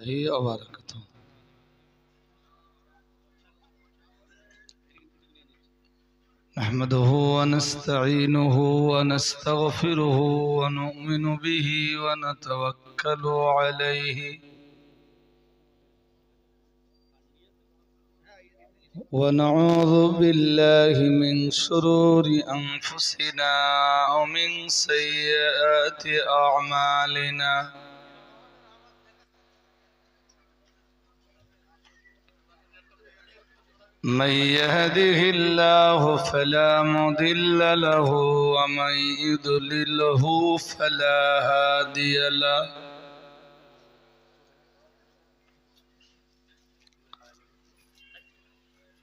هي وبركاته. نحمده ونستعينه ونستغفره ونؤمن به ونتوكل عليه ونعوذ بالله من شرور أنفسنا ومن سيئات أعمالنا من يهده الله فلا مضل له ومن يضلله فلا هادي له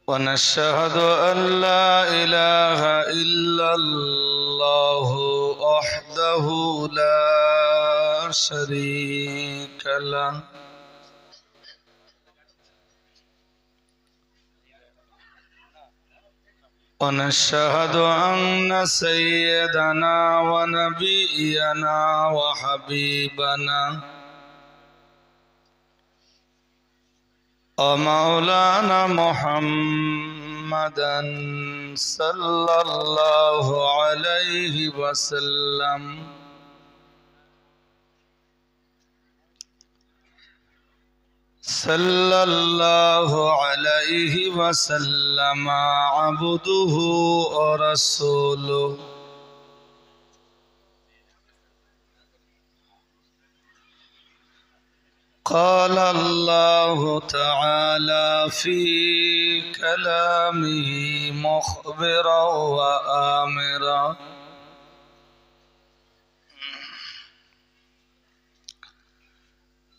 ونشهد أن لا إله إلا الله وحده لا شريك له ونشهد أن سيدنا ونبينا وحبيبنا ومولانا محمدا صلى الله عليه وسلم صلى الله عليه وسلم عبده ورسوله قال الله تعالى في كلامه مخبرا وآمرا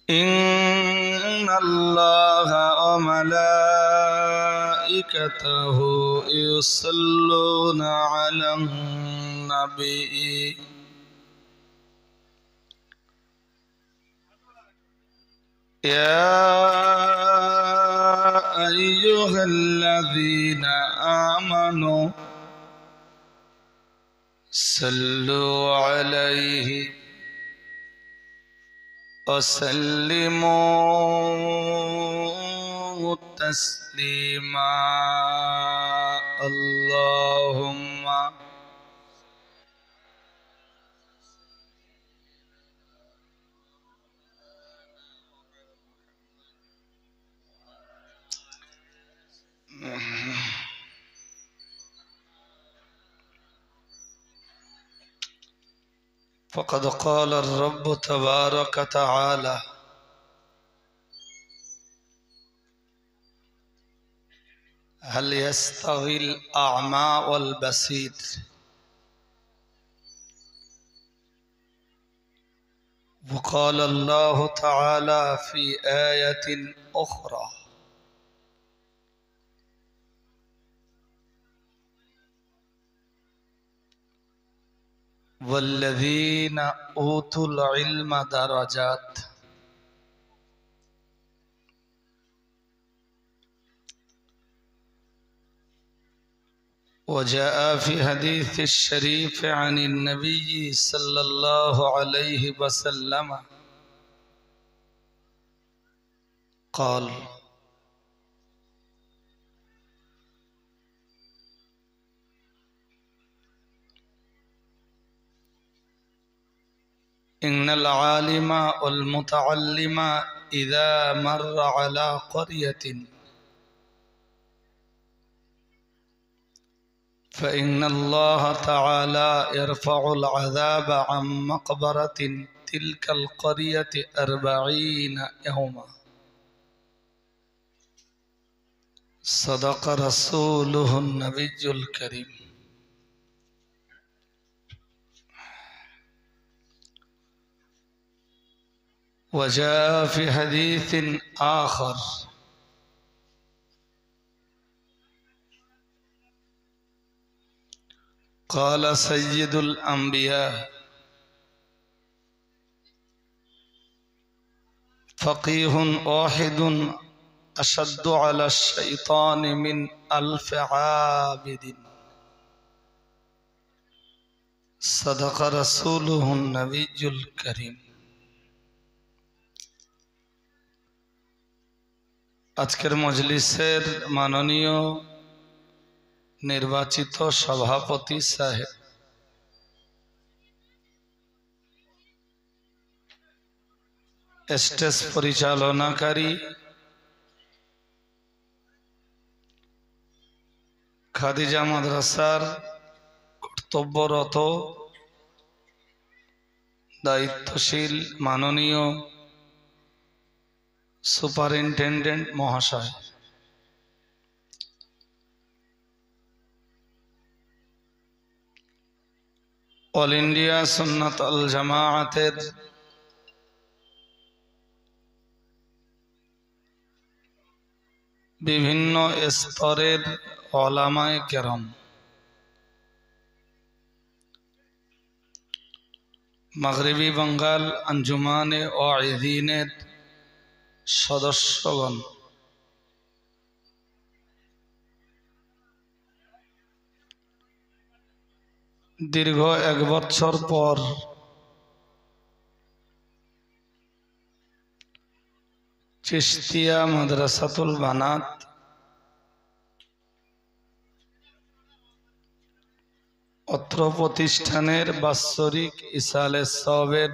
إن الله وملائكته يصلون على النبي يا أيها الذين آمنوا صلوا عليه وسلموا تسليما اللهم فقد قال الرب تبارك تعالى هل يستوي الأعمى والبصير وقال الله تعالى في آية أخرى والذين أوتوا العلم درجات وجاء في حديث الشريف عن النبي صلى الله عليه وسلم قال إن العالم والمتعلم إذا مر على قرية فإن الله تعالى يرفع العذاب عن مقبرة تلك القرية 40 يوما صدق رسوله النبي الكريم وجاء في حديث آخر قال سيد الأنبياء فقيه واحد أشد على الشيطان من 1000 عابد صدق رسوله النبي الكريم আজকের মজলিসের মাননীয় নির্বাচিত সভাপতি সাহেব, স্টেজ পরিচালনাকারী খাদিজা মাদ্রাসার কর্তব্যরত দায়িত্বশীল মাননীয় সুপারিনটেনডেন্ট মহাশয়, অল ইন্ডিয়া সুন্নাত আল জামায়াতের বিভিন্ন স্তরের উলামায়ে কেরাম, মাগরিবী বাঙ্গাল আঞ্জুমানে ওয়াইজিনের সদস্যগণ, দীর্ঘ 1 বছর পর চিশতিয়া মাদ্রাসাতুল বানাত অত্র প্রতিষ্ঠানের বাৎসরিক ইসালে সওয়াবের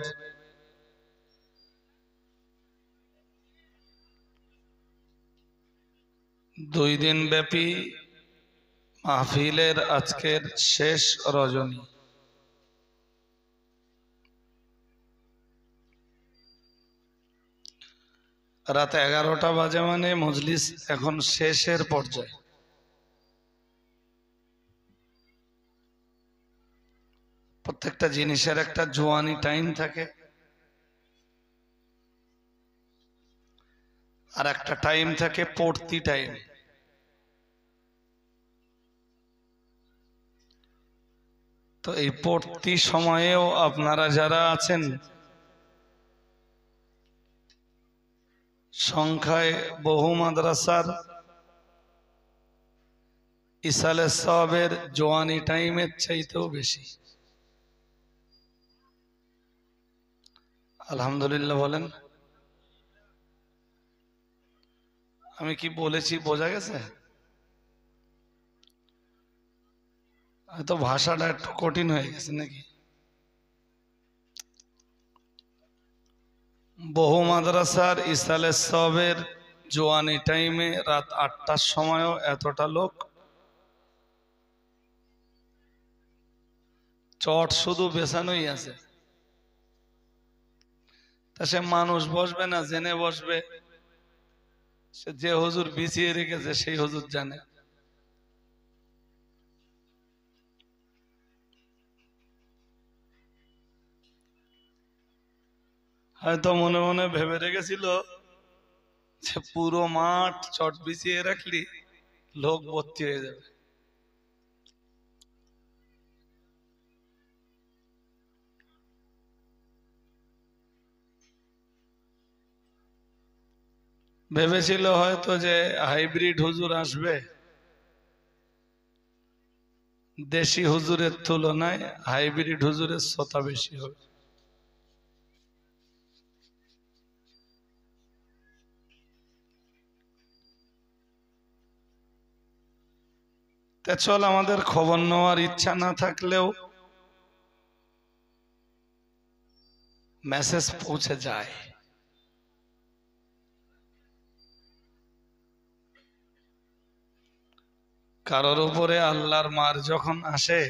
2 দিন ব্যাপী মাহফিলের আজকের শেষ রজনী। রাত 11টা বাজে, মানে মজলিস এখন শেষের পর্যায়ে। প্রত্যেকটা জিনিসের একটা জোয়ানি টাইম থাকে, আর একটা টাইম থাকে পড়তি টাইম। তো এই পড়তি সময়েও আপনারা যারা আছেন, সংখ্যায় বহু মাদ্রাসার ইসালে সওয়াবের জোয়ানি টাইমের চাইতেও বেশি। আলহামদুলিল্লাহ বলেন। আমি কি বলেছি বোঝা গেছে? হয়তো ভাষাটা একটু কঠিন হয়ে গেছে নাকি? বহু মাদ্রাসার ইসালে সওয়াবের জোয়ানি টাইমে রাত 8টার সময়ও এতটা লোক, চট শুধু বেছানোই আছে। তা সে মানুষ বসবে না জেনে বসবে, সে যে হুজুর বিছিয়ে রেখেছে সেই হুজুর জানে। হয়তো মনে মনে ভেবে রেখেছিল যে পুরো মাঠ চট বিছিয়ে রাখলি লোক ভর্তি হয়ে যাবে। ভেবেছিল হয়তো যে হাইব্রিড হুজুর আসবে, দেশি হুজুরের তুলনায় হাইব্রিড হুজুরের শ্রোতা বেশি হবে। তা চল, আমাদের খবর নেওয়ার ইচ্ছা না থাকলেও মেসেজ পৌঁছে যায়। কারোর উপরে আল্লাহর মার যখন আসে,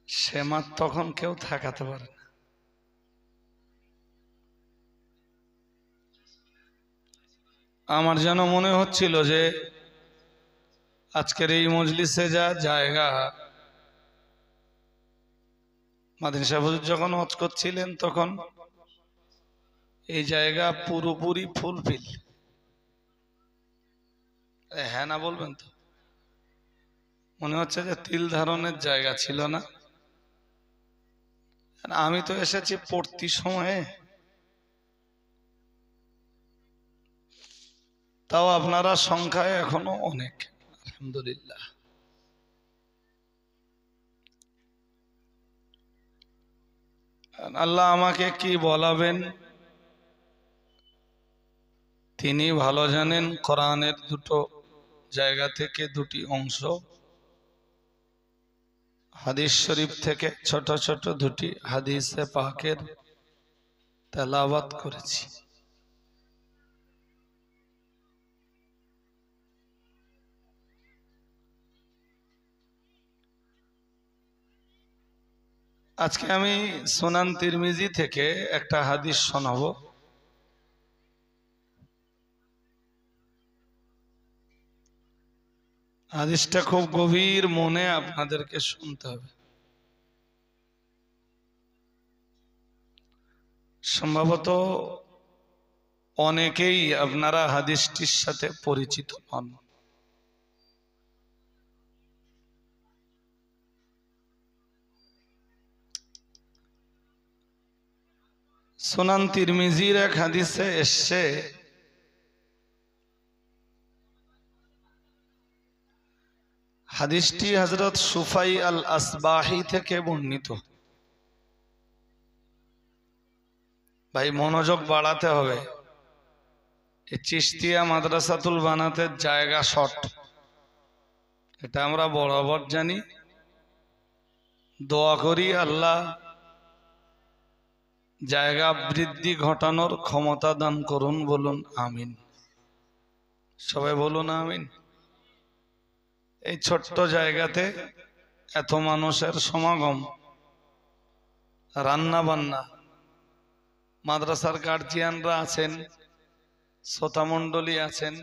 সে মার তখন কেউ ঠেকাতে পারে না। আমার যেন মনে হচ্ছিল যে আজকের এই মজলিসে যা জায়গা, মাদিনী সাহেব হুজুর যখন ওয়াজ করছিলেন তখন এই জায়গা পুরোপুরি ফুলফিল। হ্যাঁ না বলবেন তো? মনে হচ্ছে যে তিল ধারণের জায়গা ছিল না। আমি তো এসেছি পড়তি সময়ে, তাও আপনারা সংখ্যায় এখনো অনেক, আলহামদুলিল্লাহ। আল্লাহ আমাকে কি বলাবেন তিনি ভালো জানেন কোরআনের দুটো জায়গা থেকে দুটি অংশ, হাদিস শরীফ থেকে ছোট ছোট দুটি হাদিসে পাকের তেলাওয়াত করেছি। আজকে আমি সুনান তিরমিজি থেকে একটা হাদিস শোনাবো। হাদিসটা খুব গভীর মনে আপনাদেরকে শুনতে হবে। সম্ভবত অনেকেই আপনারা হাদিসটির সাথে পরিচিত হন। সুনান তিরমিজির এক হাদিসে এসছে, হাদিসটি হযরত সুফাই আল আসবাহি থেকে বর্ণিত। ভাই মনোযোগ বাড়াতে হবে, এই চিশতিয়া মাদ্রাসাতুল বানাতের জায়গা শর্ট, এটা আমরা বরাবর জানি। দোয়া করি আল্লাহ জায়গা বৃদ্ধি ঘটানোর ক্ষমতা দান করুন, বলুন আমিন। সবাই বলুন আমিন। এই ছোট্ট জায়গাতে এত মানুষের সমাগম, রান্না বান্না, মাদ্রাসার গার্জিয়ানরা আছেন, শ্রোতামণ্ডলী আছেন,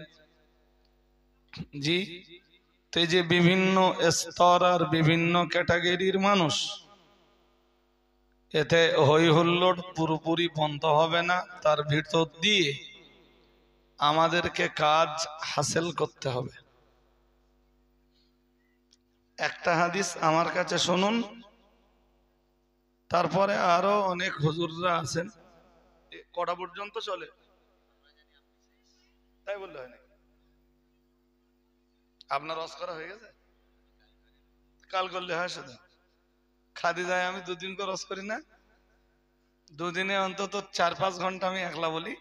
জি, তো যে বিভিন্ন স্তর আর বিভিন্ন ক্যাটাগরির মানুষ, এতে হই হুল্লোড় পুরোপুরি বন্ধ হবে না। তার ভিতর দিয়ে আমাদেরকে কাজ হাসিল করতে হবে। একটা হাদিস আমার কাছে শুনুন, তারপরে আরো অনেক হুজুররা আছেন। কটা পর্যন্ত চলে তাই বললে হয় না? আপনার রস করা হয়ে গেছে? কাল করলে হয় শুধু। খাদি যায় আমি দুদিন করে রস করি না, দুদিনে অন্তত 4-5 ঘন্টা আমি একলা বলি।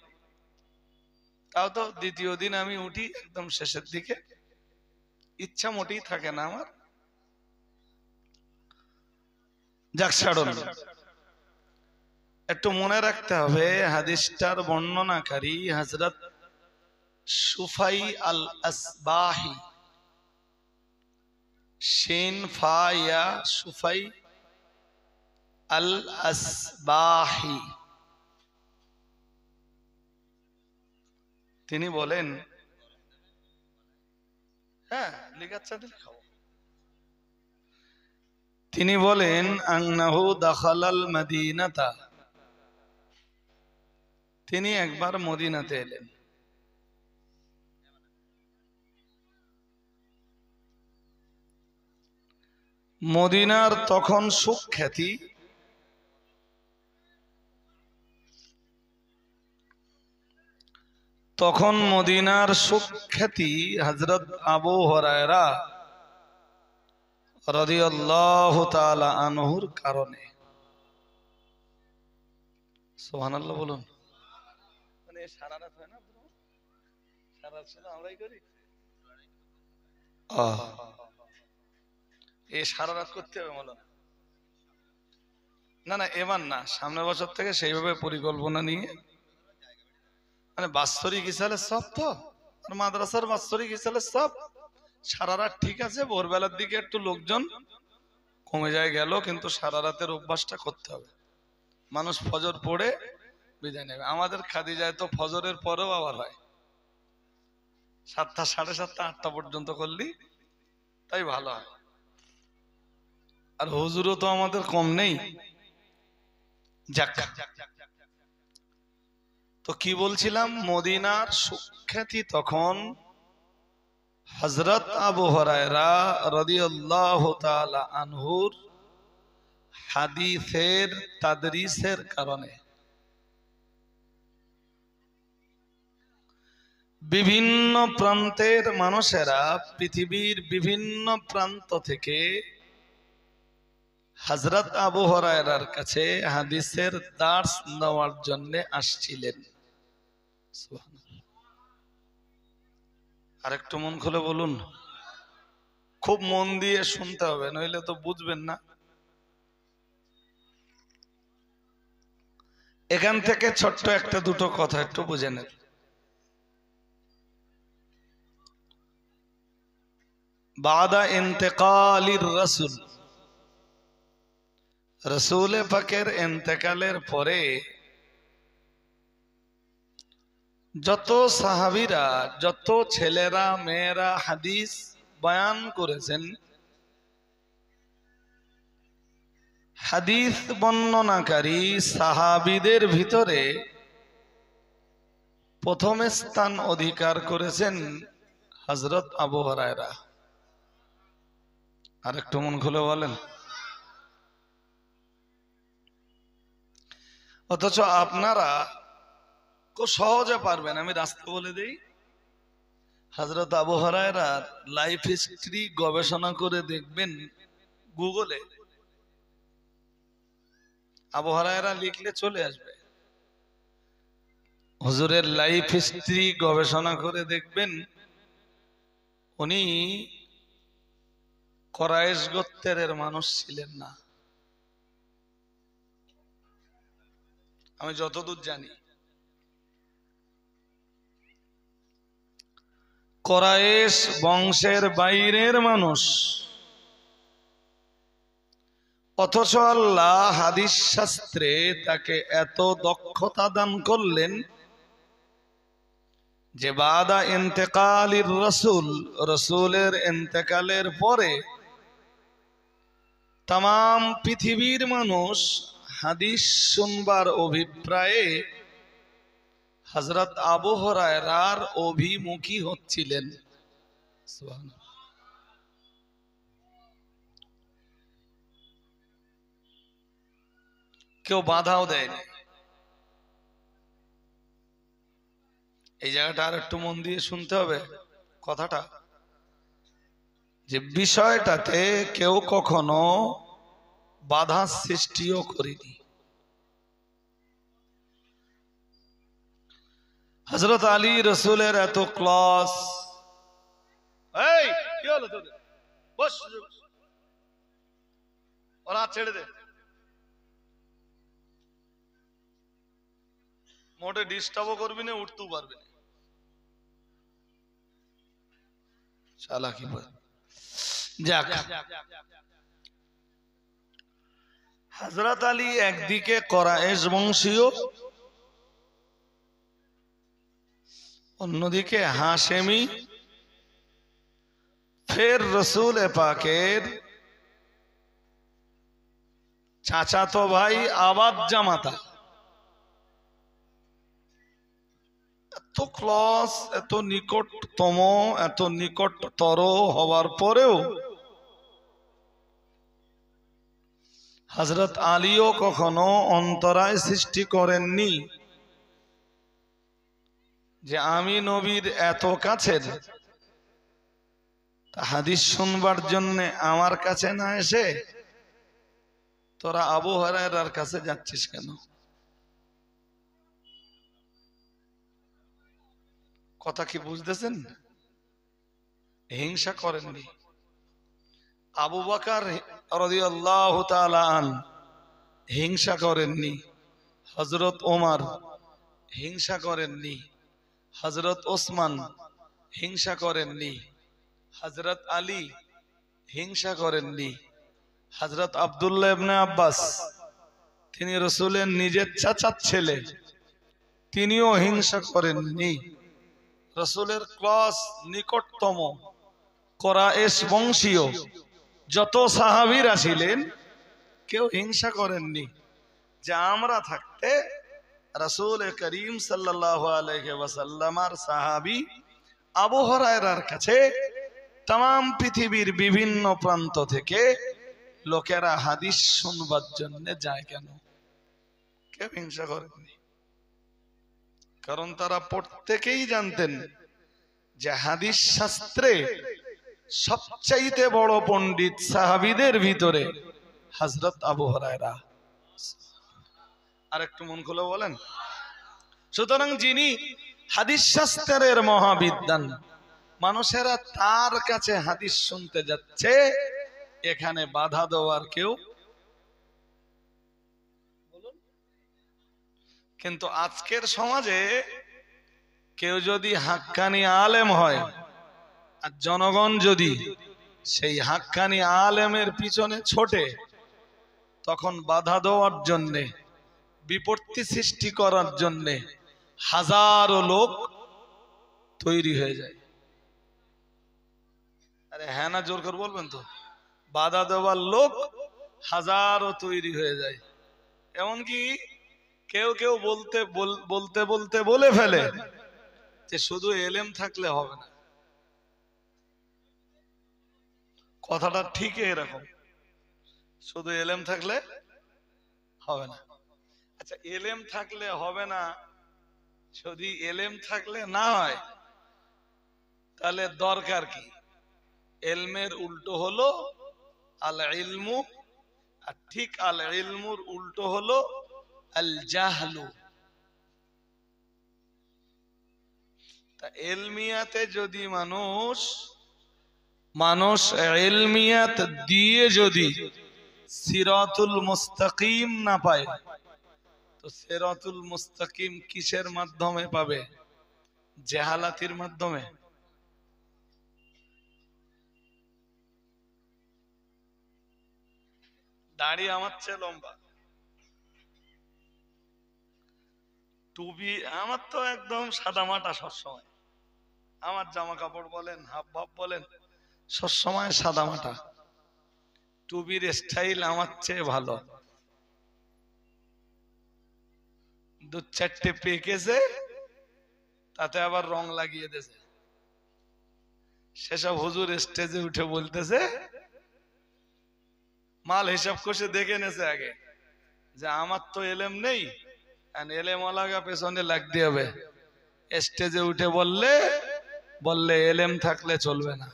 তাও তো দ্বিতীয় দিন আমি উঠি একদম শেষের দিকে, ইচ্ছা মোটেই থাকে না আমার। যাক ছাড়ুন, একটু মনে রাখতে হবে হাদিসটার বর্ণনাকারী হযরত সুফাই আল আসবাহি, শিন ফা ইয়া সুফাই আল আসবাহি। তিনি বলেন, হ্যাঁ লিখাচ্ছা দিলে খাবো। তিনি বলেন আন্নাহু দাখালাল মদিনাতা, তিনি একবার মদিনাতে এলেন। মদিনার তখন সুখ্যাতি, তখন মদিনার সুখ্যাতি হযরত আবু হুরায়রা রাদিয়াল্লাহু তাআলা আনহুর কারণে। সুবহানাল্লাহ বলুন। মানে সারা রাত হয় না, সারা রাত শুধু আমরাই করি। এই সারা রাত করতে হবে মৌলানা? না না, এবার না, সামনের বছর থেকে সেইভাবে পরিকল্পনা নিয়ে, মানে বাৎসরিক হিসাবে সব তো, আর মাদ্রাসার বাৎসরিক হিসাবে সব সারা রাত ঠিক আছে, ভোরবেলার দিকে একটু লোকজন কমে যায় গেল, কিন্তু সারা রাতের অভ্যাসটা করতে হবে। মানুষ ফজর পড়ে বিদায় নেবে। আমাদের খাদিজায় তো ফজরের পরেও আবার হয়, 7টা, 7:30, 8টা পর্যন্ত করলি তাই ভালো হয়। আর হুজুরও তো আমাদের কম নেই। যাক, তো কি বলছিলাম, মদিনার সুখ্যাতি তখন হযরত আবু হুরায়রা রাদিয়াল্লাহু তাআলা আনহুর হাদিসের তাদরিসের কারণে। বিভিন্ন প্রান্তের মানুষেরা, পৃথিবীর বিভিন্ন প্রান্ত থেকে হযরত আবু হুরায়রার কাছে হাদিসের দার্স নেওয়ার জন্য আসছিলেন। সুবহানাল্লাহ। আরেকটু মন খুলে বলুন, খুব মন দিয়ে শুনতে হবে, নইলে তো বুঝবেন না। এখান থেকে ছোট্ট একটা দুটো কথা একটু বুঝে নেন। বাদা ইন্তেকালির রাসূল, রাসূল পাকের ইন্তেকালের পরে যত সাহাবীরা, যত ছেলেরা মেয়েরা হাদিস বয়ান করেছেন, হাদিস বর্ণনাকারী সাহাবীদের ভিতরে প্রথম স্থান অধিকার করেছেন হযরত আবু হুরায়রা। আরেকটু মন খুলে বলেন। অথচ আপনারা খুব সহজে পারবেন, আমি রাস্তা বলে দেই। হযরত আবু হুরায়রার লাইফ হিস্ট্রি গবেষণা করে দেখবেন গুগলে, আবু হুরায়রা লিখলে চলে আসবে। হুজুরের লাইফ হিস্ট্রি গবেষণা করে দেখবেন উনি কুরাইশ গোত্রের মানুষ ছিলেন না, আমি যতদূর জানি। কুরাইশ বংশের বাইরের মানুষ, অথচ আল্লাহ হাদিস শাস্ত্রে তাকে এত দক্ষতা দান করলেন যে বাদা ইন্তেকালির রাসূল, রাসূলের ইন্তেকালের পরে তাম পৃথিবীর মানুষ হাদিস শুনবার অভিপ্রায়ে হযরত আবু হুরায়রার অভিমুখী হচ্ছিলেন। সুবহানাল্লাহ। কেউ বাধাও দেয়নি। এই জায়গাটা আর একটু মন দিয়ে শুনতে হবে কথাটা, যে বিষয়টাতে কেউ কখনো বাধা সৃষ্টিও করেনি। হযরত আলী রাসূলের এত ক্লাস, এই কি হলো তোদের, বস, ওরা ছেড়ে দে, মোটে ডিস্টার্বও করবি না, উঠতেও পারবি না, চালাকি বল। যাক, হযরত আলী একদিকে কুরাইশ বংশীয়, অন্যদিকে হাশেমি, ফের রাসূল পাকের চাচাতো ভাই আবাদ জামাতা। এত ক্লস, এত নিকটতম, এত নিকটতর হওয়ার পরেও হযরত আলীও কখনো অন্তরায় সৃষ্টি করেননি যে আমি নবীর এত কাছের, হাদিস শুনবার জন্য আমার কাছে না এসে তোরা আবু হুরায়রার কাছে যাচ্ছিস কেন? কথা কি বুঝতেছেন? হিংসা করেননি। আবু বকর রাদিয়াল্লাহু তাআলা আনহু হিংসা করেননি, হযরত ওমর হিংসা করেননি, হযরত ওসমান হিংসা করেননি, হযরত আলী হিংসা করেননি, হযরত আব্দুল্লাহ ইবনে আব্বাস, তিনি রাসূলের নিজের চাচার ছেলে, তিনিও হিংসা করেননি। রাসূলের ক্লাস নিকটতম কুরাইশ বংশীয় যত সাহাবীরা ছিলেন কেউ হিংসা করেননি যে আমরা থাকতে রাসূল করিম সাল্লাল্লাহু আলাইহি ওয়াসাল্লামের সাহাবী আবু হুরায়রার কাছে तमाम পৃথিবীর বিভিন্ন প্রান্ত থেকে লোকেরা হাদিস শুনবার জন্য যায় কেন? কেউ হিংসা করেননি, কারণ তারা প্রত্যেকেই জানতেন যে হাদিস শাস্ত্রে সবচাইতে বড় পণ্ডিত সাহাবীদের ভিতরে হযরত আবু হুরায়রা। আর একটু মন খুলে বলেন। সুতরাং যিনি হাদিস শাস্ত্রের মহাবিদ্বান, মানুষেরা তার কাছে হাদিস শুনতে যাচ্ছে, এখানে বাধা দেওয়ার কেউ। কিন্তু আজকের সমাজে কেউ যদি হাক্কানি আলেম হয় আর জনগণ যদি সেই হাক্কানি আলেমের পিছনে ছোটে, তখন বাধা দেওয়ার জন্যে, বিপত্তি সৃষ্টি করার জন্যে হাজারো লোক তৈরি হয়ে যায়। আরে হ্যাঁ না জোর করে বলবেন তো? বাধা দেওয়ার লোক হাজারো তৈরি হয়ে যায়। এমনকি কেউ কেউ বলতে বলে ফেলে যে শুধু এলেম থাকলে হবে না। কথাটা ঠিক এরকম, শুধু এলেম থাকলে হবে না। আচ্ছা, এলেম থাকলে হবে না, যদি এলেম থাকলে না হয় তাহলে দরকার কি? এলমের উল্টো হলো আল ইলমু, আর ঠিক আল ইলমুর উল্টো হলো আল জাহলু। তা এলমিয়াতে যদি মানুষ এলমিয়াত দিয়ে যদি সিরাতুল মুস্তাকিম না পায়, তো সিরাতুল মুস্তাকিম কিসের মাধ্যমে পাবে? জাহালাতির মাধ্যমে। দাড়ি আমার চেয়ে লম্বা, টুপি আমার তো একদম সাদামাটা সবসময়, আমার জামা কাপড় বলেন হাব ভাব বলেন সবসময় সাদামাটা, টুপির স্টাইল আমার চেয়ে ভালো। দু চারটে পেকেছে, তাতে আবার রং লাগিয়ে দিয়েছে। সেসব হুজুর স্টেজে উঠে বলতেছে, মাল হিসাব করে দেখে নেছে আগে যে আমার তো এলেম নেই, এলেম ওয়ালাগা পেছনে লাগতে হবে। স্টেজে উঠে বললে এলেম থাকলে চলবে না।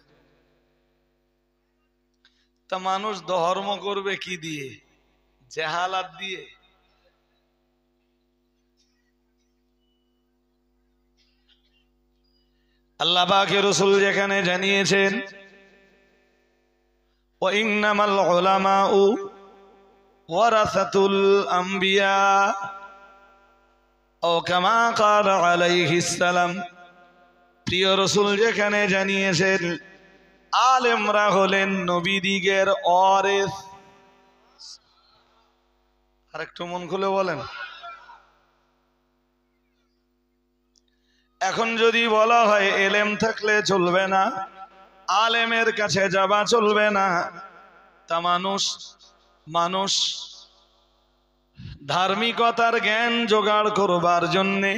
তা মানুষ ধর্ম করবে কি দিয়ে? জাহালাত দিয়ে। আল্লাহ পাকের রাসূল যেখানে জানিয়েছেন ওয়া ইন্নামাল উলামাউ ওয়ারাসাতুল আম্বিয়া ও কামা ক্বালা আলাইহিস সালাম, প্রিয় রাসূল যেখানে জানিয়েছেন আলেমরা হলেন নবীদিগের ওয়ারিস। আরেকটু মন খুলে বলেন। এখন যদি বলা হয় এলেম থাকলে চলবে না, আলেমের কাছে যাওয়া চলবে না, তা মানুষ ধার্মিকতার জ্ঞান জোগাড় করবার জন্যে,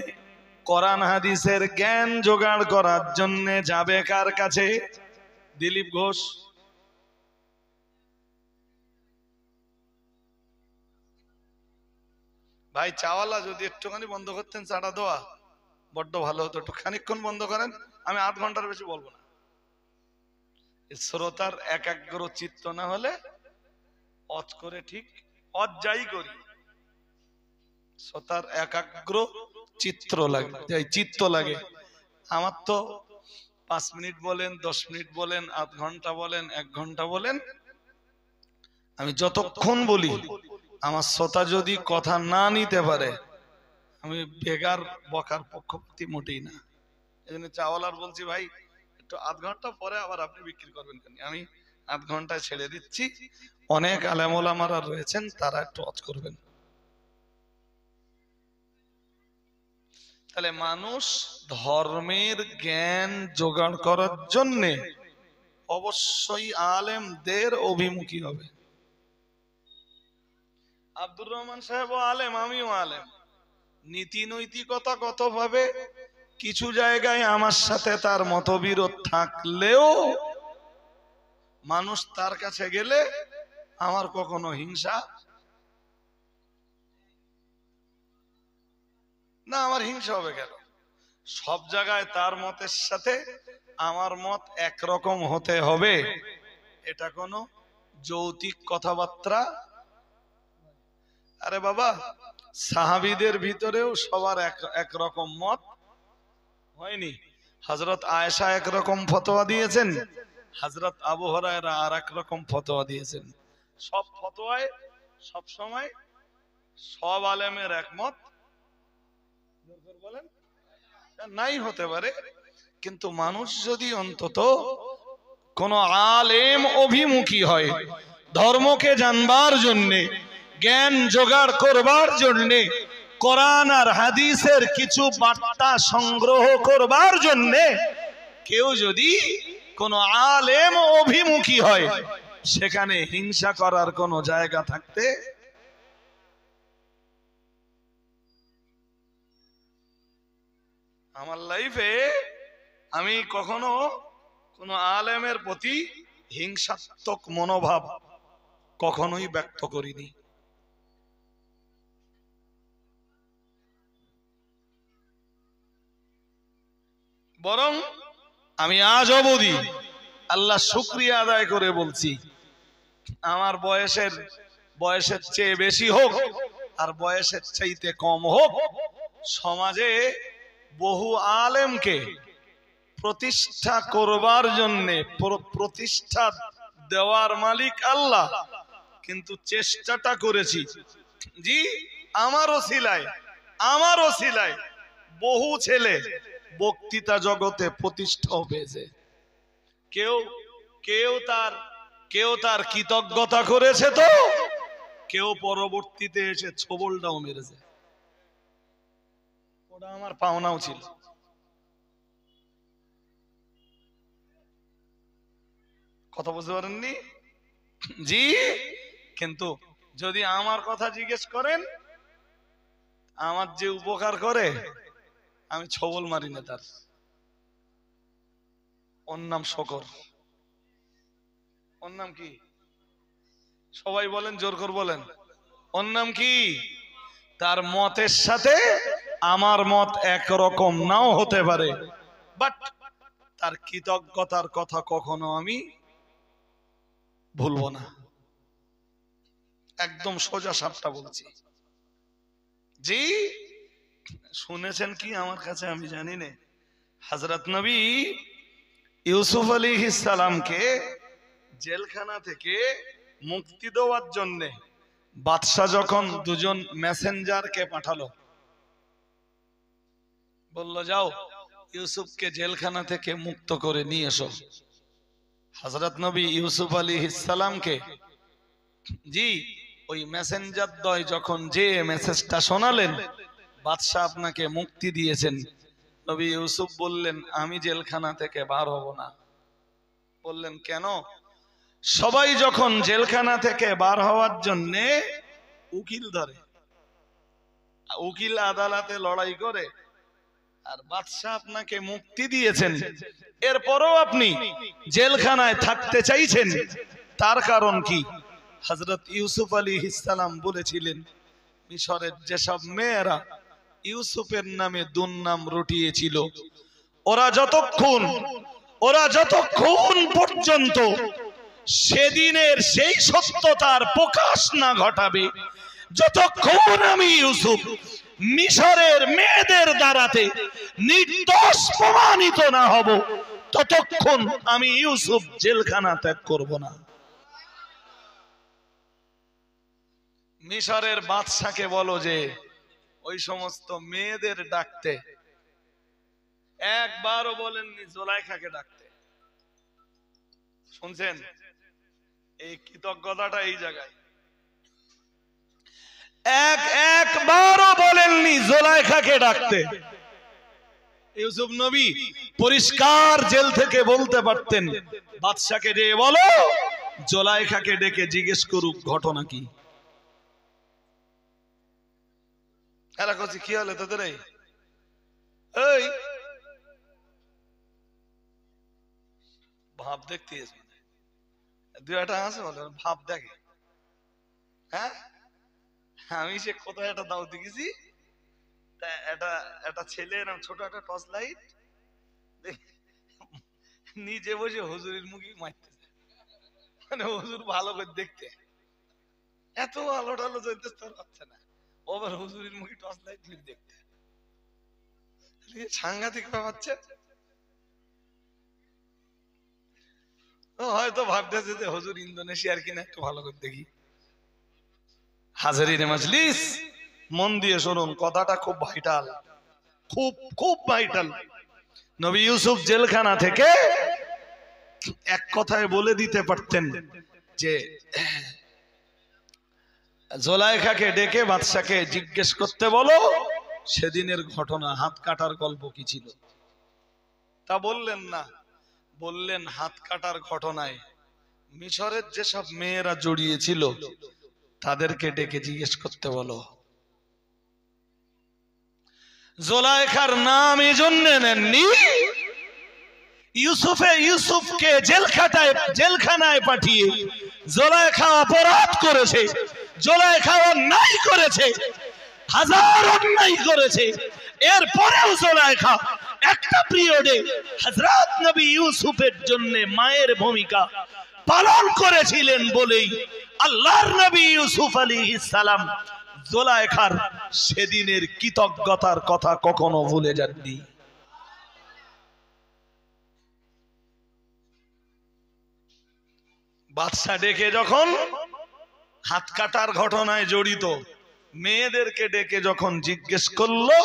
কোরআন হাদিসের জ্ঞান জোগাড় করার জন্যে যাবে কার কাছে? দিলীপ ঘোষ। ভাই চাওয়ালা যদি একটুখানি বন্ধ করতেন চাটা দেওয়া, বড্ড ভালো হতো। একটু খানিকক্ষণ বন্ধ করেন, আমি আধ ঘন্টার বেশি বলবো না। শ্রোতার একাগ্র চিত্ত না হলে অজ করে ঠিক অজ যাই করি, শ্রোতার একাগ্র চিত্ত লাগে। আমার তো 5 মিনিট বলেন, 10 মিনিট বলেন, আধ ঘন্টা বলেন, 1 ঘন্টা বলেন, আমি যতক্ষণ বলি আমার শ্রোতা যদি কথা না নিতে পারে, আমি বেগার বকার পক্ষপাতী মোটেই না। এই জন্য চাওয়ালার বলছি, ভাই একটু আধ ঘন্টা পরে আবার আপনি বিক্রি করবেন কেন? আমি আধ ঘন্টায় ছেড়ে দিচ্ছি, অনেক আলেম ওলামারা রয়েছেন, তারা একটু ওয়াজ করবেন। তাহলে মানুষ ধর্মের জ্ঞান জোগাড় করার জন্যে অবশ্যই আলেমদের অভিমুখী হবে। আব্দুর রহমান সাহেব আলেম, আমিও আলেম। নীতি নৈতিকতা কত ভাবে কিছু জায়গায় আমার সাথে তার মতবিরোধ থাকলেও মানুষ তার কাছে গেলে আমার কখনো হিংসা না, আমার হিংসা হবে কেন? সব জায়গায় তার মতের সাথে আমার মত একরকম হতে হবে, এটা কোনো যৌতিক কথাবার্তা। আরে বাবা, সাহাবীদের ভিতরেও সবার একরকম মত হয়নি। হযরত আয়েশা একরকম ফতোয়া দিয়েছেন, হযরত আবু হুরায়রা আর এক রকম ফতোয়া দিয়েছেন। সব ফতোয়ায় সব সময় সব আলেমের একমত বলেন নাই হতে পারে, কিন্তু মানুষ যদি অন্তত কোন আলেম অভিমুখী হয়, ধর্মকে জানবার জন্যে, জ্ঞান জোগাড় করবার জন্যে, কোরআন আর হাদিসের কিছু বার্তা সংগ্রহ করবার জন্যে কেউ যদি কোন আলেম অভিমুখী হয়, সেখানে হিংসা করার কোন জায়গা থাকতে আমার লাইফে আমি কখনো কোন আলেমের প্রতি হিংসাত্মক মনোভাব কখনোই ব্যক্ত করিনি। বরং আমি আজ অবধি আল্লাহ শুকরিয়া আদায় করে বলছি, আমার বয়সের চেয়ে বেশি হোক আর বয়সের চাইতে কম হোক, সমাজে বহু আলেমকে প্রতিষ্ঠা করবার জন্যে, প্রতিষ্ঠা দেওয়ার মালিক আল্লাহ, কিন্তু চেষ্টাটা করেছি। জি, আমার ওসিলায় বহু ছেলে বক্তৃতা জগতে প্রতিষ্ঠা পেয়েছে। কেউ তার কৃতজ্ঞতা করেছে, তো কেউ পরবর্তীতে এসে ছোবলটাও মেরেছে। ওটা আমার পাওনাও ছিল। কথা বুঝতে পারেননি? জি, কিন্তু যদি আমার কথা জিজ্ঞেস করেন, আমার যে উপকার করে আমি ছবল মারি না তার। ওর নাম শকর। ওর নাম কি? সবাই বলেন, জোর করে বলেন, ওর নাম কি? তার মতের সাথে আমার মত একরকম নাও হতে পারে, বাট তার কৃতজ্ঞতার কথা কখনো আমি ভুলবো না। একদম সোজা সাপটা বলছি। জি, শুনেছেন কি আমার কাছে আমি জানি না, হযরত নবী ইউসুফ আলাইহিস সালামকে জেলখানা থেকে মুক্তি দেওয়ার জন্য বাদশাহ যখন দুজন মেসেঞ্জারকে পাঠালো, বলল যাও ইউসুফকে জেলখানা থেকে মুক্ত করে নিয়ে এসো। হযরত নবী ইউসুফ আলাইহিস সালামকে জি ওই মেসেঞ্জার দ্বয় যখন যে মেসেজটা শোনালেন, বাদশাহ আপনাকে মুক্তি দিয়েছেন, নবী ইউসুফ বললেন আমি জেলখানা থেকে বার হব না। বললেন কেন? সবাই যখন জেলখানা থেকে বার হওয়ার জন্য উকিল ধরে, উকিল আদালতে লড়াই করে, আর বাদশাহ আপনাকে মুক্তি দিয়েছেন, এরপরও আপনি জেলখানায় থাকতে চাইছেন, তার কারণ কি? হযরত ইউসুফ আলাইহিস সালাম বলেছিলেন, মিশরের যেসব মেয়েরা ইউসুফের নামে দুর্নাম রটিয়েছিল, ওরা যতক্ষণ পর্যন্ত সেদিনের সেই সত্যতার প্রকাশ না ঘটাবে, যতক্ষণ আমি ইউসুফ মিশরের মেয়েদের দ্বারাতে নির্দোষ প্রমাণিত না হব, ততক্ষণ আমি ইউসুফ জেলখানা ত্যাগ করব না। মিশরের বাদশাকে বলো যে ওই সমস্ত মেয়েদের ডাকতে, একবারও বলেননি জুলাইখাকে ডাকতে। শুনছেন? এই কৃতজ্ঞতাটা এই জায়গায়। একবারও বলেননি জুলাইখাকে ডাকতে। ইউসুফ নবী পরিষ্কার জেল থেকে বলতে পারতেন, বাদশাকে যে বলো জুলাইখাকে ডেকে জিজ্ঞেস করুক ঘটনা কি। এরা কইছে কি হলো তোদের? এই ভাব দেখতে দুই একটা আছে বলে ভাব দেখে। হ্যাঁ, আমি সে কোথায় একটা দাও দেখেছি, একটা ছেলে এরকম ছোট একটা টর্চ লাইট নিজে বসে হুজুরের মুখে মারতেছে, মানে হুজুর ভালো করে দেখতে, এত আলো টালো জ্বলতে পারছে না, ওবার হুজুরের মুখে টর্চ লাইট দেখতে, সাংঘাতিক ব্যাপার। ও হয়তো ভাবতেছে যে হুজুর ইন্দোনেশিয়ার কিনা একটু ভালো করে দেখি। হাজারিন মাজলিস, মন দিয়ে শুনুন, কথাটা খুব ভাইটাল, খুব খুব ভাইটাল। নবী ইউসুফ জেলখানা থেকে এক কথায় বলে দিতে পারতেন যে জোলাইখাকে ডেকে বাদশাকে জিজ্ঞেস করতে বলো সেদিনের ঘটনা, হাত কাটার গল্প কি ছিল। তা বললেন না, বললেন হাত কাটার ঘটনায় মিশরের যেসব মেয়েরা জড়িয়ে ছিল তাদেরকে ডেকে জিজ্ঞেস করতে বলো। জোলাইখার নাম এই জন্য নেননি, ইউসুফকে জেলখানায় পাঠিয়ে জোলাইখা অপরাধ করেছে, জোলাইখা অন্যায় করেছে, হাজার অন্যায় করেছে। এরপরেও জোলাইখা একটা পিরিয়ডে হযরত নবী ইউসুফের জন্য মায়ের ভূমিকা পালন করেছিলেন বলেই আল্লাহর নবী ইউসুফ আলাইহিস সালাম জোলাইখার সেদিনের কৃতজ্ঞতার কথা কখনো ভুলে যাননি। বাদশা ডেকে যখন হাত কাটার ঘটনায় জড়িত মেয়েদেরকে ডেকে যখন জিজ্ঞেস করলো,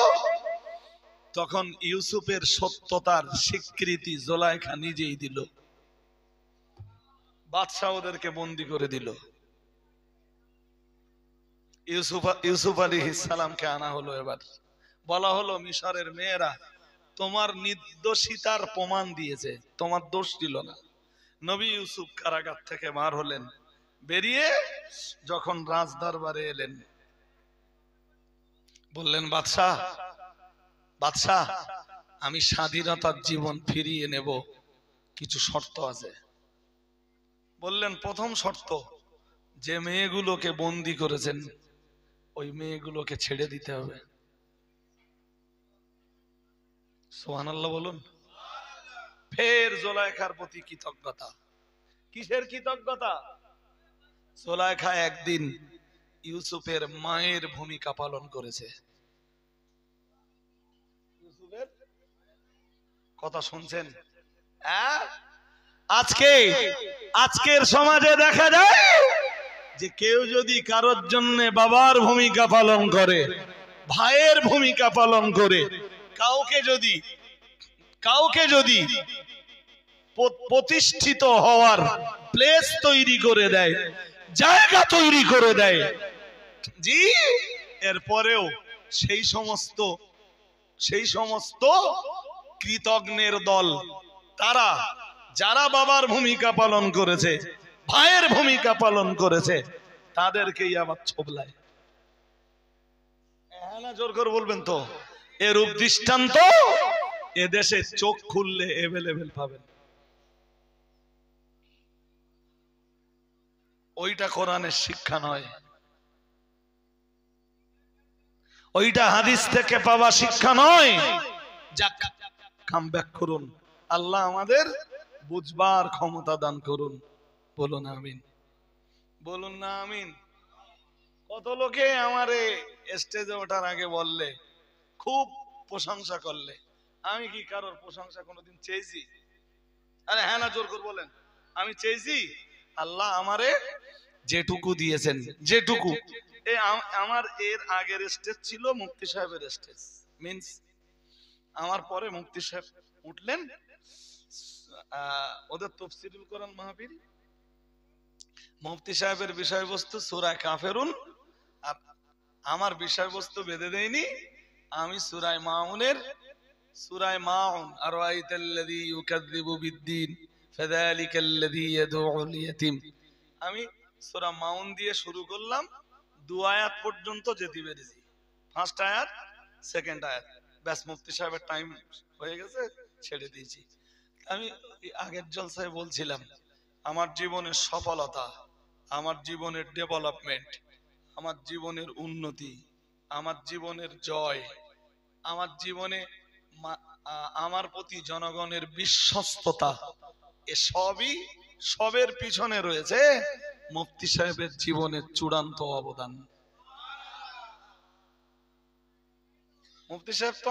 তখন ইউসুফের সত্যতার স্বীকৃতি জোলাইখা নিজেই দিল। বাদশা ওদেরকে বন্দী করে দিল। ইউসুফ আলাইহিস সালামকে আনা হলো। এবার বলা হলো, মিশরের মেয়েরা তোমার নির্দোষিতার প্রমাণ দিয়েছে, তোমার দোষ দিল না। নবী ইউসুফ কারাগার থেকে বার হলেন, বেরিয়ে যখন রাজদরবারে এলেন, বললেন বাদশাহ, বাদশাহ আমি স্বাধীনতার জীবন ফিরিয়ে নেব, কিছু শর্ত আছে। বললেন প্রথম শর্ত, যে মেয়েগুলোকে বন্দী করেছেন ওই মেয়েগুলোকে ছেড়ে দিতে হবে। সুবহানাল্লাহ বলুন। ফের জোলাইখার প্রতি কৃতজ্ঞতা। কিসের কৃতজ্ঞতা? জোলাইখা একদিন ইউসুফের মায়ের ভূমিকা পালন করেছে। ইউসুফের কথা শুনছেন? আজকের সমাজে দেখা যায় যে কেউ যদি কারোর জন্য বাবার ভূমিকা পালন করে, ভাইয়ের ভূমিকা পালন করে, কাউকে যদি প্রতিষ্ঠিত হওয়ার প্লেস তৈরি করে দেয়, জায়গা তৈরি করে দেয়, জি, এরপরেও সেই সমস্ত কৃতজ্ঞের দল, তারা যারা বাবার ভূমিকা পালন করেছে, ভাইয়ের ভূমিকা পালন করেছে, তাদেরকেই আবার ছোবলায়। হ্যাঁ না, জোর করে বলবেন তো। এরূপ দৃষ্টান্ত এদেশে চোখ খুললে এভেলেবেল পাবেন। ওইটা কোরআনের শিক্ষা নয়, ওইটা হাদিস থেকে পাওয়া শিক্ষা নয়। যাক, কাম ব্যাক করুন। আল্লাহ আমাদের বুঝবার ক্ষমতা দান করুন। বলুন আমিন, বলুন না আমিন। কত লোকে আমারে স্টেজে ওঠার আগে বললে, খুব প্রশংসা করলে। আমি কি কারোর প্রশংসা কোনোদিন চেয়েছি? আরে হ্যাঁ না, জোর করে বলেন। আমি চেয়েছি? আল্লাহ আমারে যেটুকু দিয়েছেন, যেটুকু, আমার এর আগের স্টেজ ছিল মুফতি সাহেবের স্টেজ, মিন্স আমার পরে মুফতি সাহেব উঠলেন, ওদের তাফসীরুল কোরআন মাহফিল, মুফতি সাহেবের বিষয়বস্তু সূরা কাফিরুন, আর আমার বিষয়বস্তু বেঁধে দেয়নি। আমি সূরা মাউন, আরাইতাল্লাযী ইউকাযযিবু বিদ্দীন ফাযালিকাল্লাযী ইয়াদউল ইয়াতীম, আমি সূরা মাউন দিয়ে শুরু করলাম, 2 আয়াত পর্যন্ত যেতে পেরেছি। ফার্স্ট আয়াত, সেকেন্ড আয়াত, ব্যাস মুফতি সাহেবের টাইম হয়ে গেছে, ছেড়ে দিয়েছি। আমি আগের জলসায় বলছিলাম, আমার জীবনের সফলতা, আমার জীবনের ডেভেলপমেন্ট, আমার জীবনের উন্নতি, আমার জীবনের জয়, আমার জীবনে আমার প্রতি জনগণের বিশ্বস্ততা, সবের পিছনে রয়েছে মুফতি সাহেবের জীবনের চূড়ান্ত অবদান। মুফতি সাহেব তো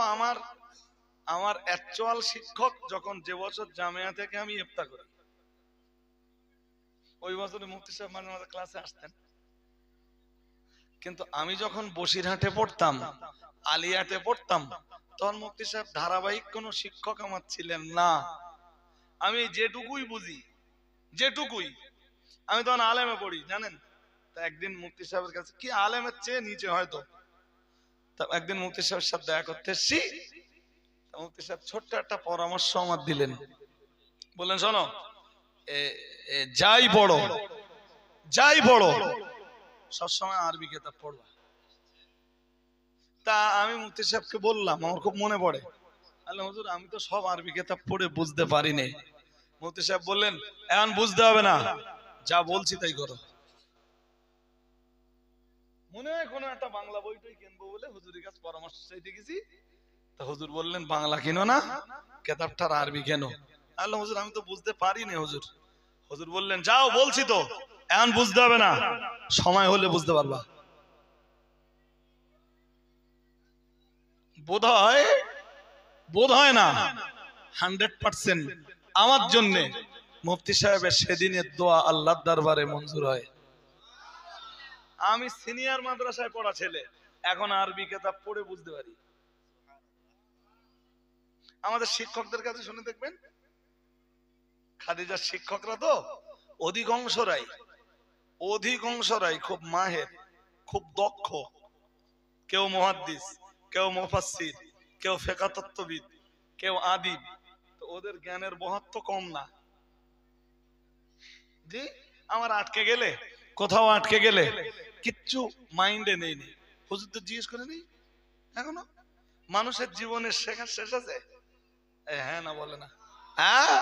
আমার অ্যাকচুয়াল শিক্ষক, যখন যে বছর জামিয়া থেকে আমি ইফতা করি, ওই বছরে মুফতি সাহেব মাঝে মাঝে ক্লাসে আসতেন। কিন্তু আমি যখন বসিরহাটে পড়তাম, আলিয়াতে পড়তাম, তখন মুফতি সাহেব ধারাবাহিক কোন শিক্ষক আমার ছিলেন না। আমি যেটুকুই বুঝি, যেটুকুই, আমি তখন আলেমে পড়ি জানেন। তা একদিন মুফতি সাহেবের কাছে, কি আলেমের চেয়ে নিচে হয়তো, তা একদিন মুফতি সাহেবের সাথে দেখা করতে এসছি। মুফতি সাহেব ছোট্ট একটা পরামর্শ আমার দিলেন, বললেন শোনো, যাই বড় সবসময় আরবি কিতাব পড়বা। তা আমি মুফতি সাহেবকে বললাম, আমার খুব মনে পড়ে, আল্লাহ হুজুর আমি তো সব আরবি কিতাব পড়ে বুঝতে পারি না। মুফতি সাহেব বললেন, এখন বুঝতে হবে না, যা বলছি তাই করো। মনে হয় কোনো একটা বাংলা বইটাই কিনবো বলে হুজুরের কাছে পরামর্শ চাইতে গেছি। তা হুজুর বললেন, বাংলা কিনো না, কিতাবটার আরবি কেন? আল্লাহ হুজুর আমি তো বুঝতে পারি না হুজুর। হুজুর বললেন, যাও বলছি তো, এখন বুঝতে হবে না, সময় হলে বুঝতে পারবা। বোধ হয় না, 100% আমার জন্য মুফতি সাহেবের সেদিনের দোয়া আল্লাহর দরবারে মঞ্জুর হয়। আমি সিনিয়র মাদ্রাসায় পড়া ছেলে, এখন আরবি কিতাব পড়ে বুঝতে পারি। আমাদের শিক্ষকদের কাছে শুনে দেখবেন, খাদিজার শিক্ষকরা তো অধিকাংশরাই খুব মাহের, খুব দক্ষ। কেউ মুহাদ্দিস, কেউ মুফাসসির, কেউ ফিকহ তত্ত্ববিদ, কেউ আদিব। তো ওদের জ্ঞানের মহত্ব কম না। জি, আমার কোথাও আটকে গেলে কিচ্ছু মাইন্ডে নেই। হুজুর তো জিজ্ঞেস করে নেই এখনো, মানুষের জীবনের শেখার শেষ আছে? হ্যাঁ না বলে না। হ্যাঁ,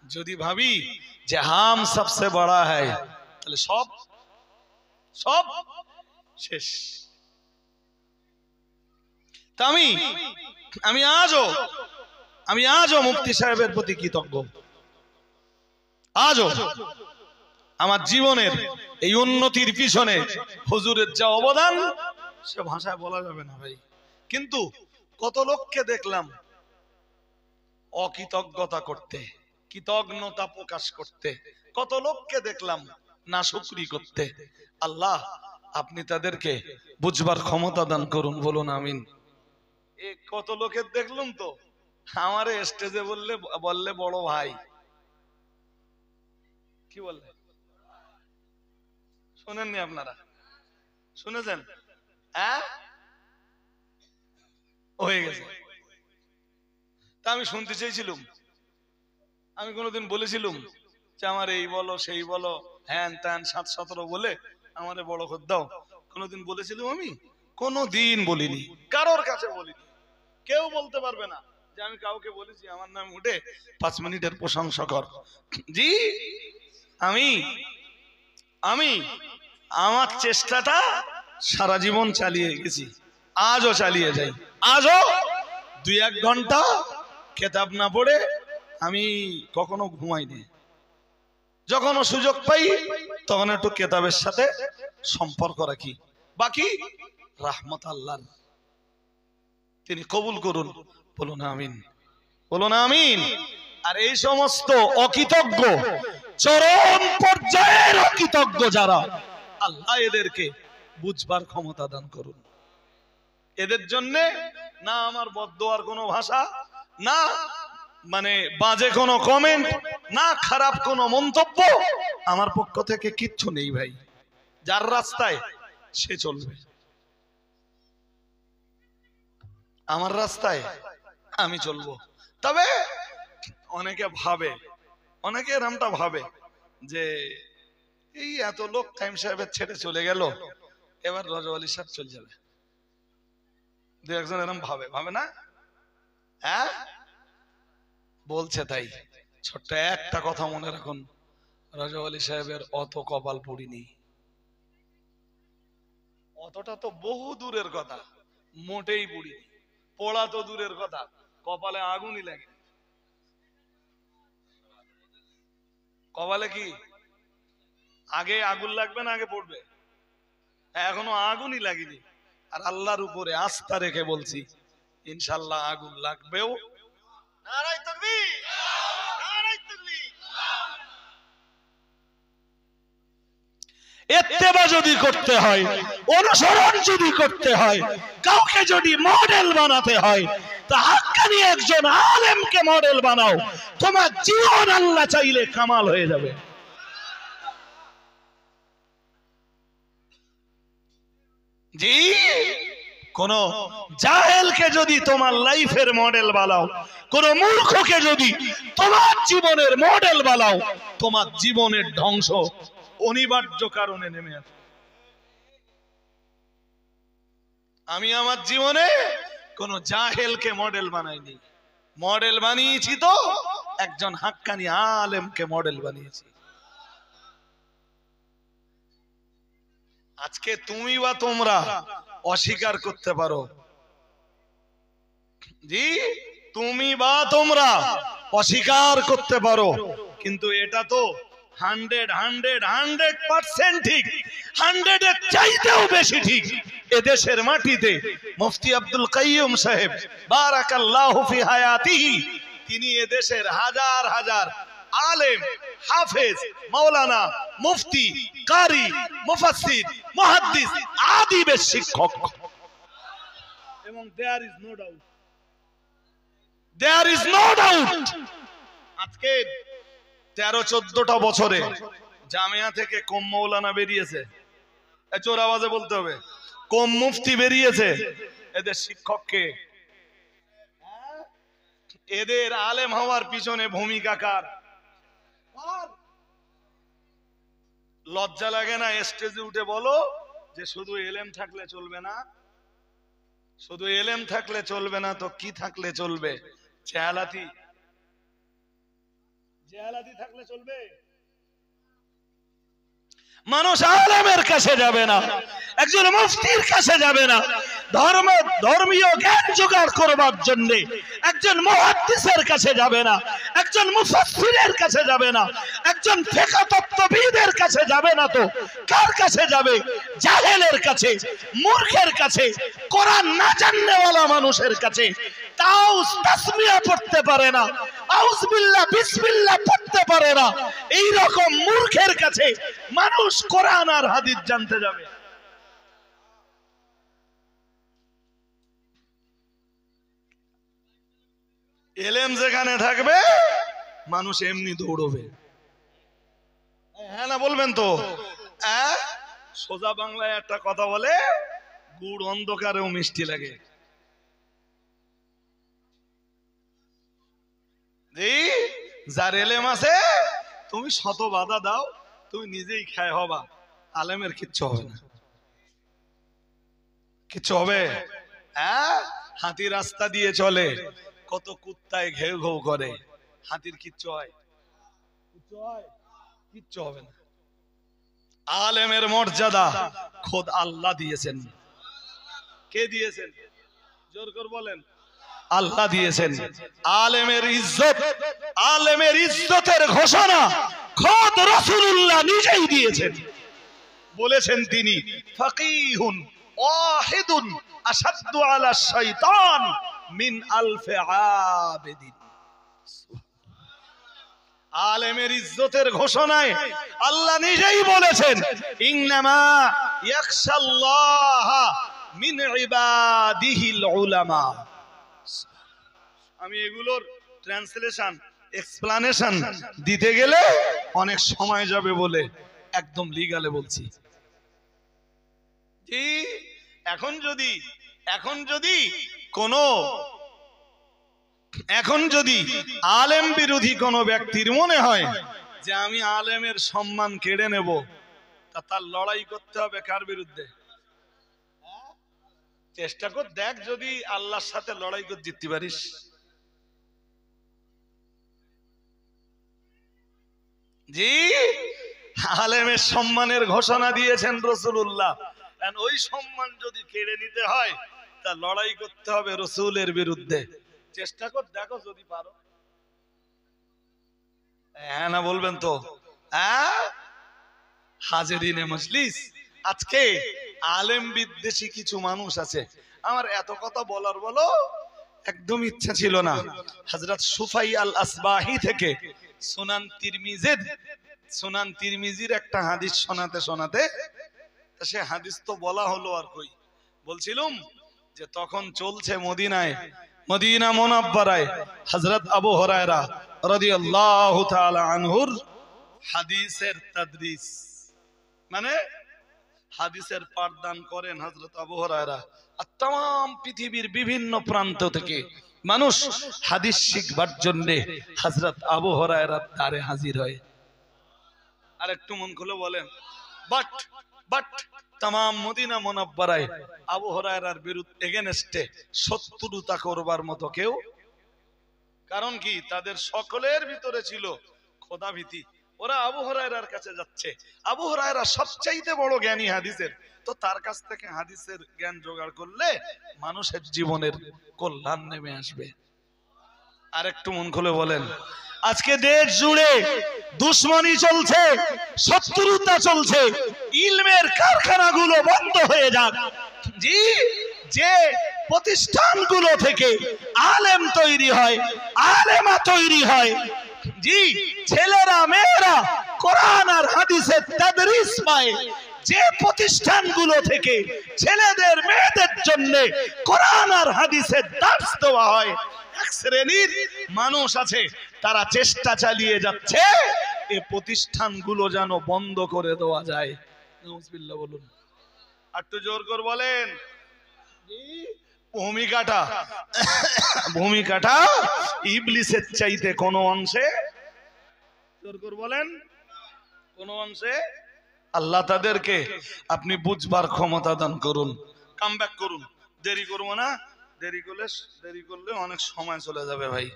যদি ভাবি যে হাম সবসে বড়া হ্যায়, তাহলে সব শেষ। তা আমি আজও মুফতি সাহেবের প্রতি কৃতজ্ঞ। আজও আমার জীবনের এই উন্নতির পিছনে হুজুরের যা অবদান, সে ভাষায় বলা যাবে না ভাই। কিন্তু কত লোককে দেখলাম অকৃতজ্ঞতা করতে, কৃতজ্ঞতা প্রকাশ করতে, কত লোককে দেখলাম নাশুকরি করতে। আল্লাহ আপনি তাদেরকে বুঝবার ক্ষমতা দান করুন, বলুন আমিন। কত লোকের দেখলাম তো আমারে স্টেজে বললে বড় ভাই, কি বললে শোনেননি? আপনারা শুনেছেন? হয়ে গেছে। তা আমি শুনতে চাইছিলাম, আমি কোনোদিন বলেছিলাম যে আমার এই বলো সেই বলো হ্যান ত্যান 7-17 বলে আমারে বড় করে দাও? কোনোদিন বলেছিলাম? আমি কোনোদিন বলিনি, কারোর কাছে বলিনি। কেউ বলতে পারবে না যে আমি কাউকে বলেছি আমার নাম উঠে 5 মিনিটের প্রশংসা কর। জি, আমি আমার চেষ্টাটা সারা জীবন চালিয়ে গেছি, আজও চালিয়ে যাই। আজও 2-1 ঘন্টা কিতাব না পড়ে আমি কখনো ঘুমাইনি। যখন সুযোগ পাই তখন একটু কিতাবের সাথে সম্পর্ক রাখি। বাকি রাহমত আল্লাহর, তিনি কবুল করুন, বলুন আমিন, বলুন আমিন। আর এই সমস্ত অকৃতজ্ঞ, চরম পর্যায়ের অকৃতজ্ঞ যারা, আল্লাহ এদেরকে বুঝবার ক্ষমতা দান করুন। এদের জন্য না আমার বদদোয়ার কোনো ভাষা, না মানে বাজে কোনো কমেন্ট, না খারাপ কোনো মন্তব্য আমার পক্ষ থেকে কিচ্ছু নেই ভাই। যার রাস্তায় সে চলবে, আমার রাস্তায় আমি চলবো। তবে অনেকে এরমটা ভাবে যে এই এত লোক কাইম সাহেবের ছেড়ে চলে গেল, এবার রজব আলী সাহেব চলে যাবে। 2-1 জন এরম ভাবে না? হ্যাঁ, বলছে তাই। ছোট্ট একটা কথা মনে রাখুন, রজব আলী সাহেবের অত কপাল পড়িনি। অতটা তো বহু দূরের কথা, মোটেই পড়িনি। পড়া তো দূরের কথা, কপালে আগুনই লাগে। কপালে কি আগে আগুন লাগবে না আগে পড়বে? এখনো আগুনই লাগেনি। আর আল্লাহর উপরে আস্থা রেখে বলছি, ইনশাআল্লাহ আগুন লাগবেও। নারায়ে তাকবীর, নারায়ে তাকবীর। ইত্তেবা যদি করতে হয়, অনুসরণ যদি করতে হয়, কাউকে যদি মডেল বানাতে হয়, তা হাক্কানি একজন আলেমকে মডেল বানাও, তোমার জীবন আল্লাহ চাইলে কামাল হয়ে যাবে। জি, কোন জাহেলকে যদি তোমার লাইফের মডেল বানাও, কোন মূর্খকে যদি তোমার জীবনের মডেল বানাও, তোমার জীবনের ধ্বংস অনিবার্য কারণে নেমে আসে। আমি আমার জীবনে কোন জাহেলকে মডেল বানাইনি, মডেল বানিয়েছি তো একজন হাক্কানি আলেমকে মডেল বানিয়েছি। আজকে তুমি বা তোমরা অস্বীকার করতে পারো, জি, তুমি বা তোমরা অস্বীকার করতে পারো, কিন্তু এটা তো 100% ঠিক, 100 এর চাইতেও বেশি ঠিক। এদেশের মাটিতে মুফতি আব্দুল কাইয়ুম সাহেব বারাকাল্লাহু ফি হায়াতিহি, তিনি এদেশের হাজার হাজার আলেম, হাফেজ, মাওলানা, মুফতি, কারি, মুফাসসির, মুহাদ্দিস, আদিবের শিক্ষক। এবং there is no doubt আজকে 13-14টা বছরে জামিয়া থেকে কম মাওলানা বেরিয়েছে, জোর আওয়াজে বলতে হবে, কম মুফতি বেরিয়েছে। এদের শিক্ষককে, এদের আলেম হওয়ার পিছনে ভূমিকা কার? লজ্জা লাগে না স্টেজে উঠে বলো যে শুধু এলেম থাকলে চলবে না? শুধু এলেম থাকলে চলবে না তো কি থাকলে চলবে? জাহালাতি থাকলে চলবে? মানুষ আলেমের কাছে যাবে না, একজন মুফতির কাছে যাবে না, ধর্মীয় জ্ঞান জোগাড় করবার জন্য একজন মুহাদ্দিসের কাছে যাবে না, একজন মুফাসসিরের কাছে যাবে না, একজন ফিকহ তত্ত্ববিদের কাছে যাবে না, তো কার কাছে যাবে? জাহেলের কাছে, মূর্খের কাছে, কোরআন না জাননেওয়ালা মানুষের কাছে। তাও তাসমিয়া পড়তে পারে না, আউযুবিল্লাহ বিসমিল্লাহ পড়তে পারে না, এই রকম মূর্খের কাছে মানুষ কোরআন আর হাদিস জানতে যাবে। এলেম যেখানে থাকবে মানুষ এমনি দৌড়বে। হ্যাঁ না বলবেন তো? সোজা বাংলায় একটা কথা বলে, গুড় অন্ধকারেও মিষ্টি লাগে। যার এলেম আছে তুমি শত বাধা দাও, তুমি নিজেই খায় হবা, আলেমের কিচ্ছু হবে না। কিচ্ছু হবে? হাতি রাস্তা দিয়ে চলে, কত কুত্তায় ঘেউ ঘেউ করে, হাতির কিচ্ছু হয়? কিচ্ছু হবে না। আলেমের মর্যাদা খোদ আল্লাহ দিয়েছেন। কে দিয়েছেন? জোর করে বলেন। আল্লাহ দিয়েছেন। আলেমের ইজ্জত, আলেমের ইজ্জতের ঘোষণা খোদ রাসূলুল্লাহ নিজেই দিয়েছেন। বলেছেন তিনি, ফাকিহুন ওয়াহিদুন আশাদ্দু আলা শাইতান মিন আলফি আবিদিন। আলেমের ইজ্জতের ঘোষণায় আল্লাহ নিজেই বলেছেন, ইন্নামা ইয়াখশাল্লাহ মিন ইবাদিহিল উলামা। আমি এগুলোর ট্রান্সলেশন, এক্সপ্লানেশন দিতে গেলে অনেক সময় যাবে বলে একদম লিগালে বলছি। জি, এখন যদি আলেম বিরোধী কোন ব্যক্তির মনে হয় যে আমি আলেমের সম্মান কেড়ে নেব, তা তার লড়াই করতে হবে কার বিরুদ্ধে? চেষ্টা কর, দেখ যদি আল্লাহর সাথে লড়াই করে জিততে পারিস। জি, আলেমের সম্মানের ঘোষণা দিয়েছেন রাসূলুল্লাহ। ওই সম্মান যদি কেড়ে নিতে হয় তা লড়াই করতে হবে রাসূলের বিরুদ্ধে। চেষ্টা কর, দেখো যদি পারো। হ্যাঁ না বলবেন তো? হাজিরিনে মজলিস, আজকে আলেম বিদ্বেষী কিছু মানুষ আছে। আমার এত কথা বলার বলো একদম ইচ্ছা ছিল না। হযরত সুফাই আল আসবাহি থেকে সুনান তিরমিজি সুনান তিরমিজির একটা হাদিস শোনাতে শোনাতে, সে হাদিস তো বলা হলো আর কই, বলছিলাম যে তখন চলছে মদিনায়, মদিনা মুনাব্বারায় হযরত আবু হুরায়রা রাদিয়াল্লাহু তাআলা আনহুর হাদিসের তাদরিস, মানে হাদিসের পাঠদান করেন হযরত আবু হুরায়রা। আর तमाम পৃথিবীর বিভিন্ন প্রান্ত থেকে মানুষ হাদিস শিখবার জন্য হযরত আবু হুরায়রার দ্বারে হাজির হয়। আর একটু মন খুলে বলেন, বাট तमाम মদিনা মুনাব্বারায় আবু হুরায়রার বিরুদ্ধে এগেনস্টে শত্রুতা করবার মতো কেউ, কারণ কি তাদের সকলের ভিতরে ছিল খোদাভীতি। ওরা আবু হুরায়রার কাছে যাচ্ছে, আবু হুরায়রা সবচাইতে বড় জ্ঞানী হাদিসের, তো তার কাছ থেকে হাদিসের জ্ঞান জোগাড় করলে মানুষের জীবনের কল্যাণ নেমে আসবে। আর একটু মন খুলে বলেন, আজকে দেশ জুড়ে দুশ্মনী চলছে, শত্রুতা চলছে, ইলমের কারখানাগুলো বন্ধ হয়ে যাক। জি, যে প্রতিষ্ঠানগুলো থেকে আলেম তৈরি হয়, আলেমা তৈরি হয়, জি, ছেলেরা মেয়েরা কোরআন আর হাদিসের তাদরিস পায়, যে প্রতিষ্ঠানগুলো থেকে ছেলেদের মেয়েদের জন্য কোরআন আর হাদিসের দার্স দেওয়া হয়, এক শ্রেণীর মানুষ আছে তারা চেষ্টা চালিয়ে যাচ্ছে এই প্রতিষ্ঠানগুলো যেন বন্ধ করে দেওয়া যায়। নাউজুবিল্লাহ বলুন, একটু জোর করে বলেন। ভূমিকাটা ইবলিসের চাইতে কোন অংশে, জোর করে বলেন, কোন অংশে আল্লাহ তাদেরকে আপনি বুঝবার ক্ষমতা দান করুন। কাম ব্যাক করুন, দেরি করবো না, দেরি করলে অনেক সময় চলে যাবে ভাই।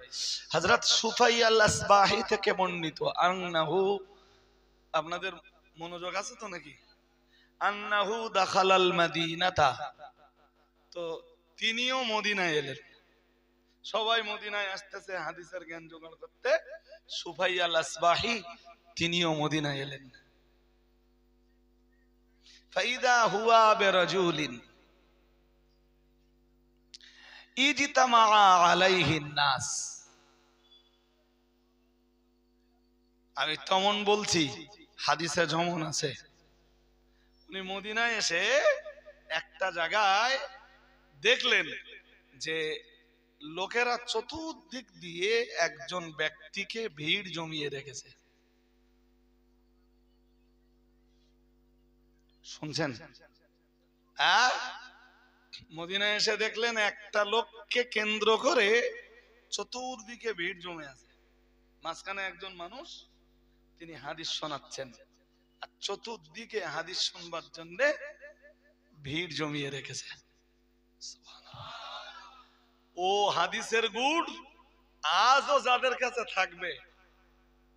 হযরত সুফাই আল-আসবাহি থেকে বর্ণিত, আন্নাহু, আপনাদের মনোযোগ আছে তো নাকি, আন্নাহু দাখালাল মাদিনাতা, তো তিনিও মদিনায় এলেন। সবাই মদিনায় আসতেছে হাদিসের জ্ঞান জোগাড় করতে, সুফাই আল-আসবাহি তিনিও মদিনায় এলেন। ফাইদা হুয়া বিরাজুলিন ইজতামা আলাইহিন নাস, আমি তেমন বলছি, হাদিসে যেমন আছে, উনি মদিনায় এসে একটা জায়গায় দেখলেন যে লোকেরা চতুর্দিক দিয়ে একজন ব্যক্তিকে ভিড় জমিয়ে রেখেছে। শুনছেন? মদিনায় এসে দেখলেন একটা লোককে কেন্দ্র করে চতুর্দিকে ভিড় জমে আছে, মাঝখানে একজন মানুষ, তিনি হাদিস শোনাচ্ছেন, আর চতুর্দিকে হাদিস শুনবার জন্য ভিড় জমিয়ে রেখেছে। ও হাদিসের গুড় আজও যাদের কাছে থাকবে,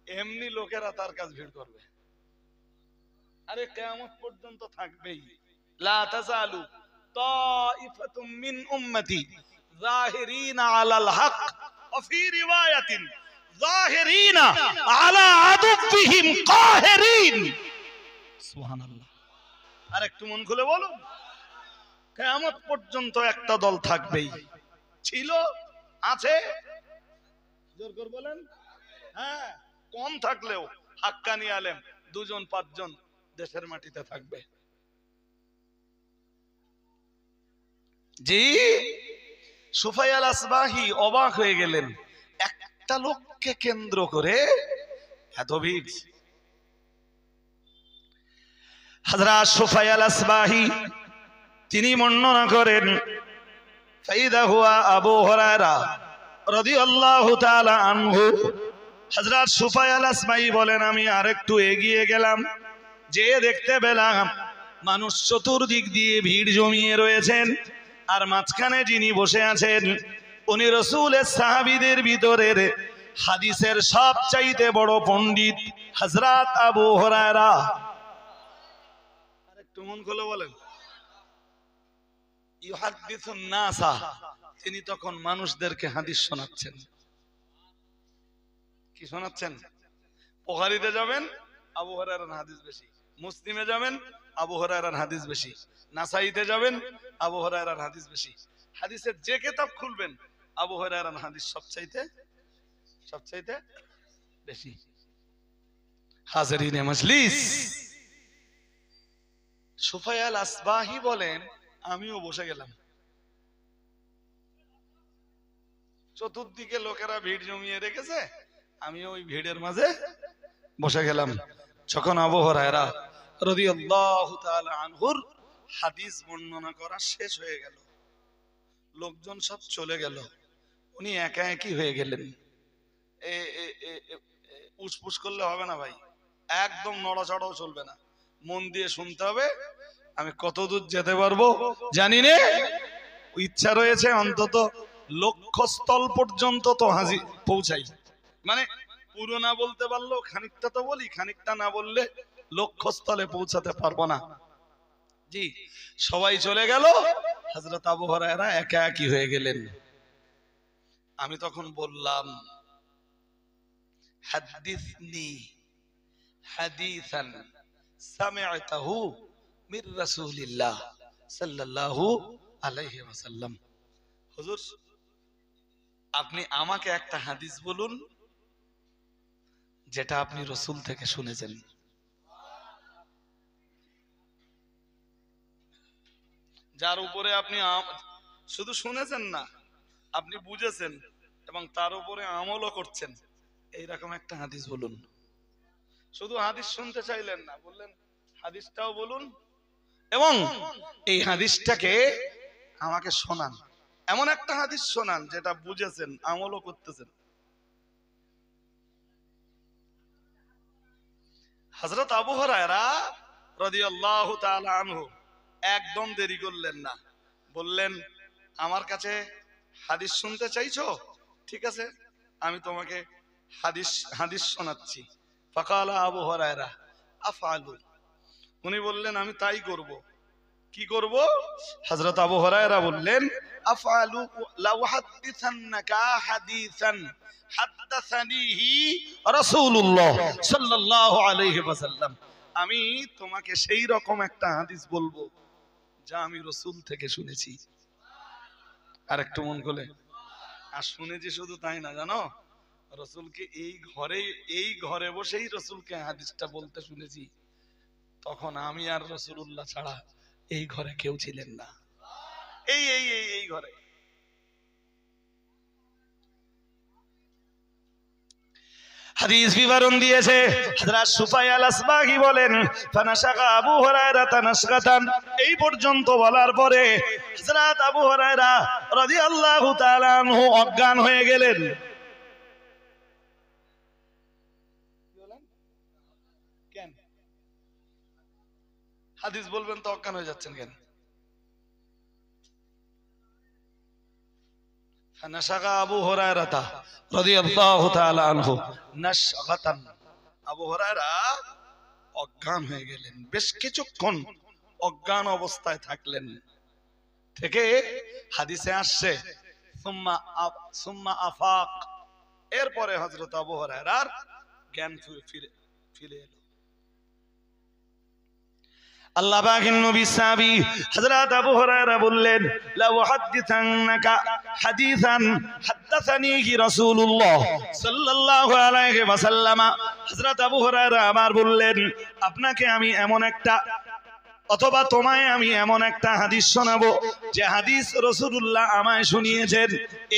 এমনি লোকেরা তার কাছে ভিড় করবে, আরে কিয়ামত পর্যন্ত থাকবেই। লা তাজালু তাইফাতুম মিন উম্মতি যাহিরিনা আলাল হক ওয়া ফি রিওয়ায়াতিন যাহিরিনা আলা আদুবিহিম কাহিরিন। সুবহানাল্লাহ। আর একটু মন খুলে বলুন, কিয়ামত পর্যন্ত একটা দল থাকবেই, ছিল, আছে, জোর করে বলেন। হ্যাঁ, কম থাকলেও হাক্কানি আলেম 2-5 জন দেশের মাটিতে থাকবে। জি, সুফাই আল-আসবাহি অবাক হয়ে গেলেন, একটা লোককে কেন্দ্র করে এত ভিড়। হযরত সুফাই আল-আসবাহি তিনি বর্ণনা করেন, ফাইদা হুয়া আবু হুরায়রা রাদিয়াল্লাহু তাআলা আনহু। হযরত সুফাই আল-আসবাহি বলেন, আমি আরেকটু এগিয়ে গেলাম, যে দেখতে পেলাম মানুষ চতুর্দিক দিয়ে ভিড় জমিয়ে রয়েছেন, আর মাঝখানে যিনি বসে আছেন উনি রাসূলের সাহাবীদের ভিতরের হাদিসের সবচাইতে বড় পণ্ডিত হযরত আবু হুরায়রা। আরেকটু মন খুলে বলেন, ইউহাদ্দিসুন নাসা, তিনি তখন মানুষদেরকে হাদিস শোনাচ্ছেন। কি শোনাচ্ছেন? বুখারীতে যাবেন, আবু হুরায়রার হাদিস বেশি, মুসলিমে যাবেন, আবু হুরায়রার হাদিস বেশি, নাসাইতে যাবেন, আবু হুরায়রার হাদিস বেশি। হাদিসের যে কিতাব খুলবেন আবু হুরায়রার হাদিস সবচাইতে বেশি। হাজরিনে মজলিস, সুফায়াল আসবাহি বলেন আমিও বসে গেলাম। চতুর্দিকে লোকেরা ভিড় জমিয়ে রেখেছে, আমিও ওই ভিড়ের মাঝে বসে গেলাম। যখন আবু হুরায়রা রাদিয়াল্লাহু তাআলা আনহুর হাদিস বর্ণনা করা শেষ হয়ে গেল, লোকজন সব চলে গেল, উনি একা একই হয়ে গেলেন। উসপুস করলে হবে না ভাই, একদম নড়াচড়াও চলবে না, মন দিয়ে শুনতে হবে। আমি কত দূর যেতে পারবো জানি না, ইচ্ছা রয়েছে অন্তত লক্ষ্যস্থল পর্যন্ত তো হাজির পৌঁছাই। মানে পুরো না বলতে পারলেও খানিকটা তো বলি, খানিকটা না বললে লক্ষ্যস্থলে পৌঁছাতে পারবো না। জি, সবাই চলে গেল, হযরত আবু হুরায়রা একা একই হয়ে গেলেন। আমি তখন বললাম, হাদিসনি হাদিসান সামি'তাহু মির রাসূলিল্লাহ সাল্লাল্লাহু আলাইহি ওয়াসাল্লাম। হুজুর, আপনি আমাকে একটা হাদিস বলুন যেটা আপনি রাসূল থেকে শুনেছেন। যার উপরে আপনি শুধু শুনেছেন না, আপনি বুঝেছেন এবং তার উপরে আমলও করছেন, এইরকম একটা হাদিস বলুন। শুধু হাদিস শুনতে চাইলেন না, বললেন হাদিসটাও বলুন এবং এই হাদিসটাকে আমাকে শোনান। এমন একটা হাদিস শোনান যেটা বুঝেছেন, আমলও করতেছেন। হযরত আবু হুরায়রা রাদিয়াল্লাহু তাআলা আনহু একদম দেরি করলেন না, বললেন আমার কাছে হাদিস শুনতে চাইছো, ঠিক আছে আমি তোমাকে হাদিস শোনাচ্ছি। ফাকালা আবু হুরায়রা আফআলু, উনি বললেন আমি তাই করব। কি করব? হযরত আবু হুরায়রা বললেন আফআলু লাউ হাদিসান্নাকা হাদিসান হাদাসানিহি রাসূলুল্লাহ সাল্লাল্লাহু আলাইহি ওয়াসাল্লাম, আমি তোমাকে সেই রকম একটা হাদিস বলবো যা আমি রাসূল থেকে শুনেছি। আর একটু মন খুলে, আর শুনেছি শুধু তাই না, জানো রাসূলকে এই ঘরে বসেই রাসূলকে হাদিসটা বলতে শুনেছি। তখন আমি আর রাসূলুল্লাহ ছাড়া এই ঘরে কেউ ছিলেন না, এই ঘরে। হাদিস বিবরণ দিয়েছে হযরত সুফায়াল আসবাহি বলেন, ফানাশাকা আবু হুরায়রা তানাশকাতান, এই পর্যন্ত বলার পরে হযরত আবু হুরায়রা রাদিয়াল্লাহু তাআলা আনহু অজ্ঞান হয়ে গেলেন। কেন হাদিস বলবেন তো অজ্ঞান হয়ে যাচ্ছেন কেন? ফানাশাকা আবু হুরায়রা রাদিয়াল্লাহু তাআলা আনহু নাশগাতান, আবু হুরায়রা অজ্ঞান হয়ে গেলেন, বেশ কিছুক্ষণ অজ্ঞান অবস্থায় থাকলেন। থেকে হাদিসে আসছে সুম্মা আফাক, এরপরে হযরত আবু হুরায়রার জ্ঞান ফিরে এলো। আল্লাহ পাকের নবী সাহাবী হযরত আবু হুরায়রা বললেন, লা উহাদ্দিসান্নাকা হাদিসান হাদাসানিহি রাসূলুল্লাহ সাল্লাল্লাহু আলাইহি ওয়াসাল্লাম। হযরত আবু হুরায়রা আবার বললেন, আপনাকে আমি এমন একটা অথবা তোমায় আমি এমন একটা হাদিস শোনাবো যে হাদিস রাসূলুল্লাহ আমায় শুনিয়েছেন,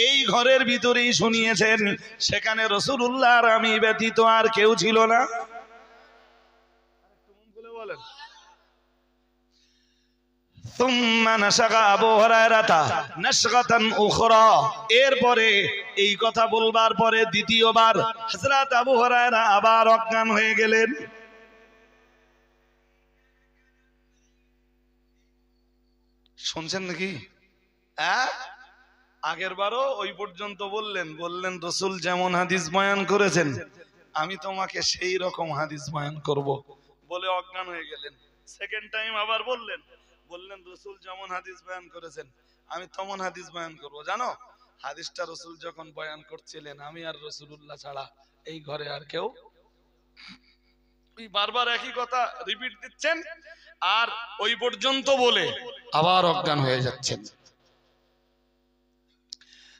এই ঘরের ভিতরেই শুনিয়েছেন, সেখানে রাসূলুল্লাহ আর আমি ব্যতীত আর কেউ ছিল না। বলে বলেন, সুম্মা নাশাকা আবু হুরায়রা নাশগাতান উখরা, এরপরে এই কথা বলবার পরে দ্বিতীয়বার হযরত আবু হুরায়রা আবার অজ্ঞান হয়ে গেলেন। শুনছেন নাকি? আগের বারও ওই পর্যন্ত বললেন রাসূল যেমন হাদিস বয়ান করেছেন আমি তোমাকে সেই রকম হাদিস বয়ান করব, বলে অজ্ঞান হয়ে গেলেন। সেকেন্ড টাইম আবার বললেন রাসূল যেমন হাদিস বয়ান করেছেন আমি তেমন হাদিস বয়ান করব। জানো হাদিসটা রাসূল যখন বয়ান করছিলেন আমি আর রাসূলুল্লাহ ছাড়া এই ঘরে আর কেউ, বারবার একই কথা রিপিট দিচ্ছেন আর ওই পর্যন্ত বলে আবার অজ্ঞান হয়ে যাচ্ছেন।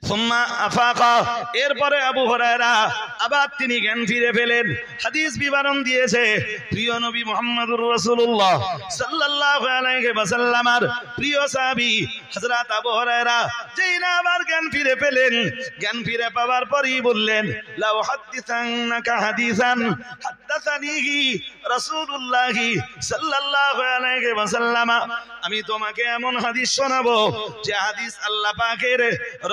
সুম্মা আফাকা, এরপরে আবু হুরায়রা আবার তিনি জ্ঞান ফিরে পেলেন। হাদিস বিবরণ দিয়েছে প্রিয় নবী মুহাম্মদুর রাসূলুল্লাহ সাল্লাল্লাহু আলাইহি ওয়াসাল্লামের প্রিয় সাহাবী হযরত আবু হুরায়রা যেই না আবার জ্ঞান ফিরে পেলেন, জ্ঞান ফিরে পাওয়ার পরেই বললেন, লা উহাদ্দিসান্নাকা হাদিসান হাদাসানিহি রাসূলুল্লাহ সাল্লাল্লাহু আলাইহি ওয়াসাল্লাম, আমি তোমাকে এমন হাদিস শোনাবো যে হাদিস আল্লাহ পাকের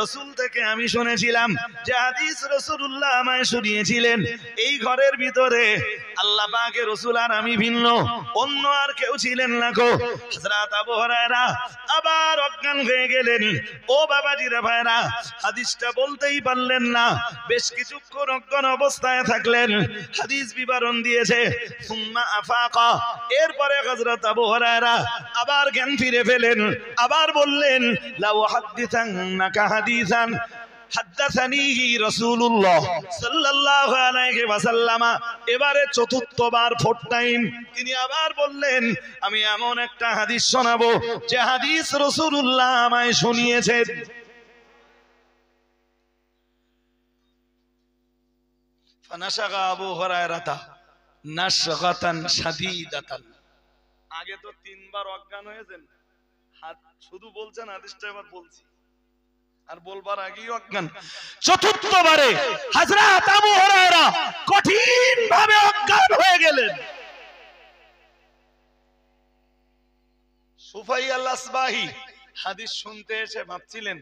রাসূল থেকে আমি শুনেছিলাম, যে হাদিস রাসূলুল্লাহ আমায় শুনিয়েছিলেন। এই ঘরের ভিতরে আল্লাহ পাকের রাসূল আর আমি ভিন্ন, অন্য আর কেউ ছিলেন না গো। হযরত আবু হুরায়রা আবার অজ্ঞান হয়ে গেলেন। ও বাবাজিরা ভাইরা, হাদিসটা বলতেই পারলেন না, বেশ কিছুক্ষণ অজ্ঞান অবস্থায় থাকলেন। হাদিস বিবরণ দিয়েছে সুম্মা আফাকা, এরপরে হযরত আবু হুরায়রা আবার জ্ঞান ফিরে পেলেন, আবার বললেন, লা উহাদ্দিসান্নাকা হাদিসান হাদাসানিহি রাসূলুল্লাহ সাল্লাল্লাহু আলাইহি ওয়াসাল্লাম। এবারে চতুর্থবার, ফোর্থ টাইম তিনি আবার বললেন, আমি এমন একটা হাদিস শোনাবো যে হাদিস রাসূলুল্লাহ আমায় শুনিয়েছেন। ফানাশাগা আবু হুরায়রাতা নাশগাতান শাদীদাতান। আগে তো তিনবার অজ্ঞান হয়েছেন, হাত শুধু বলছেন, হাদিসটা এবার বলছি, আর বলবার আগেই অজ্ঞান। চতুর্থবারে হযরত আবু হুরায়রা কঠিন ভাবে অজ্ঞান হয়ে গেলেন। সুফাই আল-আসবাহি হাদিস শুনতে এসে ভাবছিলেন,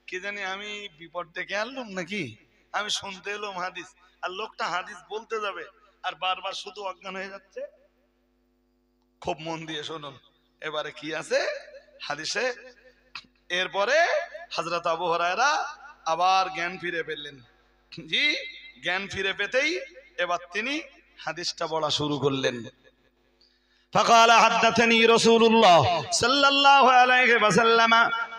কি জানি আমি বিপদ ডেকে আনলাম নাকি, আমি শুনতে এলাম হাদিস, আর লোকটা হাদিস বলতে যাবে আর বারবার শুধু অজ্ঞান হয়ে যাচ্ছে। খুব মন দিয়ে শুনুন এবারে কি আছে হাদিসে। এরপরে হযরত আবু হুরায়রা আবার জ্ঞান ফিরে পেলেন। জি, জ্ঞান ফিরে পেতেই এবার তিনি হাদিসটা বলা শুরু করলেন। فقال حدثني رسول الله صلى الله عليه وسلم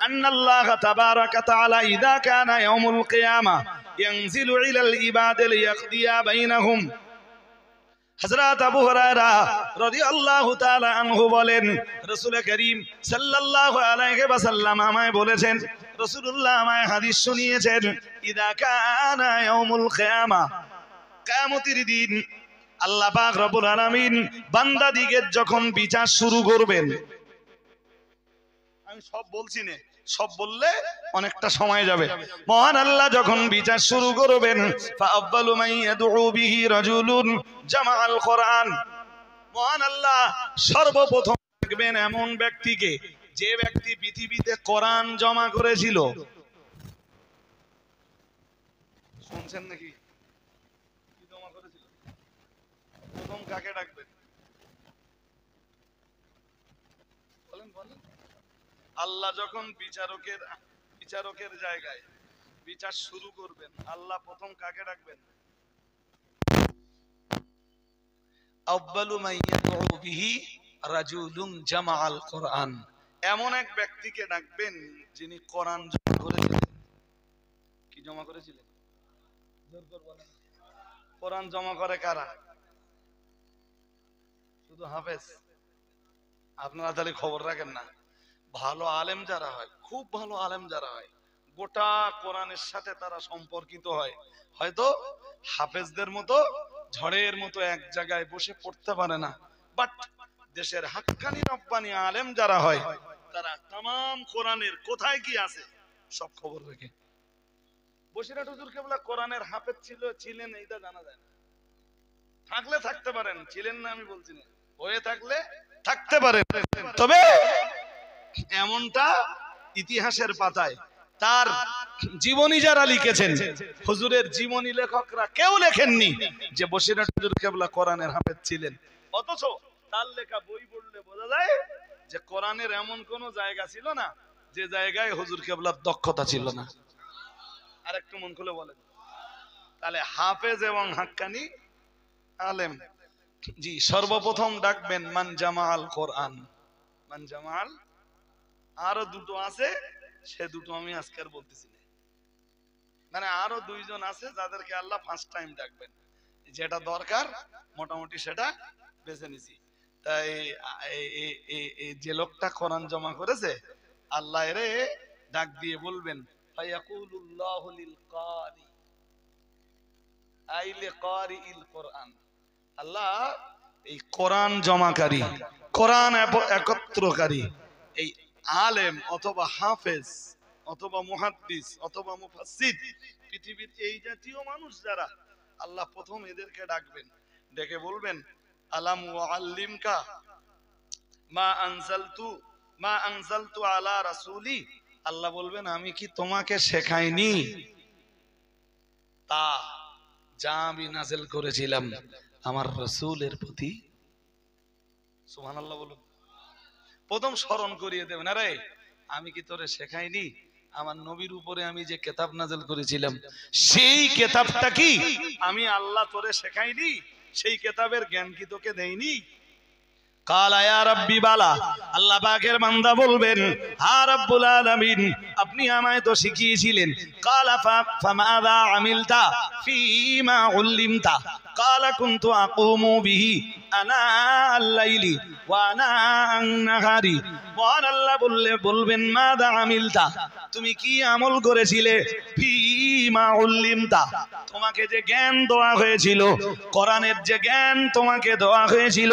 أن الله تبارك وتعالى إذا كان يوم القيامة ينزل إلى العباد ليقضي بينهم। হযরত আবু হুরায়রা রাদিয়াল্লাহু তাআলা আনহু বলেন, রাসূল করিম সাল্লাল্লাহু আলাইহি ওয়াসাল্লাম আমায় বলেছেন, রাসূলুল্লাহ আমায় হাদিস শুনিয়েছেন, ইদা কানা ইয়াউমুল কিয়ামা, কিয়ামতের দিন আল্লাহ পাক রব্বুল আলামিন বান্দাদিগের যখন বিচার শুরু করবেন। আমি সব বলছি না, সব বললে অনেকটা সময় যাবে। মহান আল্লাহ যখন বিচার শুরু করবেন, ফাআব্বালু মান ইয়াদউ বিহি রাজুলুন জামাআল কোরআন, মহান আল্লাহ সর্বপ্রথম দেখবেন এমন ব্যক্তিকে যে ব্যক্তি পৃথিবীতে কোরআন জমা করেছিল। শুনছেন নাকি? কি জমা করেছিল? প্রথম কাকে ডাকবেন? বলেন বলেন। আল্লাহ যখন বিচারকের জায়গায় বিচার শুরু করবেন, আল্লাহ প্রথম কাকে ডাকবেন? আউয়ালু মান ইয়াদউ বিহি রাজুলুন জামাআল কোরআন, এমন এক ব্যক্তিকে ডাকবেন যিনি কোরআন জমা করেছিলেন। কি জমা করেছিলেন? জোর করে বলেন। কোরআন জমা করে কারা? শুধু হাফেজ? আপনারা তাহলে খবর রাখেন না। ভালো আলেম যারা হয়, খুব ভালো আলেম যারা হয়, গোটা কোরআনের সাথে তারা সম্পর্কিত হয়। হয়তো হাফেজদের মতো ঝড়ের মতো এক জায়গায় বসে পড়তে পারে না, বাট দেশের হাক্কানি রব্বানি আলেম যারা হয় তারা তামাম কোরআনের কোথায় কি আছে সব খবর রাখে। বসিরহাট হুজুর কেবলা কোরআনের হাফেজ ছিলেন এইটা জানা যায় না। থাকলে থাকতে পারেন, ছিলেন না আমি বলছি না, হয়ে থাকলে থাকতে পারেন, তবে এমনটা ইতিহাসের পাতায় তার জীবনী যারা লিখেছেন, হুজুরের জীবনী লেখকরা কেউ লেখেননি যে বসিরহাট হুজুর কেবলা কোরআনের হাফেজ ছিলেন। অথচ তার লেখা বই পড়লে বোঝা যায় যে কোরআনের এমন কোন জায়গা ছিল না যে জায়গায় হুজুর কেবলার দক্ষতা ছিল না। আর একটু মন খুলে বলেন, তাহলে হাফেজ এবং হাক্কানি আলেম, জি, সর্বপ্রথম ডাকবেন মান জামাআল কোরআন, মান জামাআল। আরো দুটো আছে, সে দুটো আমি আজকে আর বলতেছি না। মানে আরো দুইজন আছে যাদেরকে আল্লাহ ফার্স্ট টাইম ডাকবেন, যেটা দরকার মোটামুটি সেটা বেছে নিছি। তাই যে লোকটা কোরআন জমা করেছে, আল্লাহ এরে ডাক দিয়ে বলবেন, ফায়াকুলুল্লাহু লিল কারি আই লিকারিল কোরআন, আল্লাহ এই কোরআন জমাকারী, কোরআন একত্রকারী এই আলেম অথবা হাফেজ অথবা মুহাদ্দিস অথবা মুফাসসির, পৃথিবীর এই জাতীয় মানুষ যারা, আল্লাহ প্রথম এদেরকে ডাকবেন, ডেকে বলবেন আলাম ওয়াল্লিমকা মা আনজালতু আলা রাসূলি, আল্লাহ বলবেন আমি কি তোমাকে শেখাইনি তা যা আমি নাযিল করেছিলাম আমার রাসূলের প্রতি। সুবহানাল্লাহ বলুন। প্রথম স্মরণ করিয়ে দেবেন, আরে আমি কি তোরে শেখাইনি আমার নবীর উপরে আমি যে কিতাব নাযিল করেছিলাম, সেই কিতাবটা কি আমি আল্লাহ তোরে শেখাইনি? সেই কিতাবের জ্ঞান কি তোকে দেইনি? কালা ইয়া রাব্বি বালা, আল্লাহ পাকের বান্দা বলবেন হা রাব্বুল আলামিন, আপনি আমায় তো শিখিয়েছিলেন। কালা ফামাযা আমিলতা ফীমা উল্লিমতা, কালা কুনতু আকুমু বিহি আনা আল-লাইলি ওয়া আনা আন-নাহারি। মহান আল্লাহ বলবেন মাযা আমিলতা, তুমি কি আমল করেছিলে? ফীমা উল্লিমতা, তোমাকে যে জ্ঞান দেওয়া হয়েছিল, কোরআনের যে জ্ঞান তোমাকে দেওয়া হয়েছিল,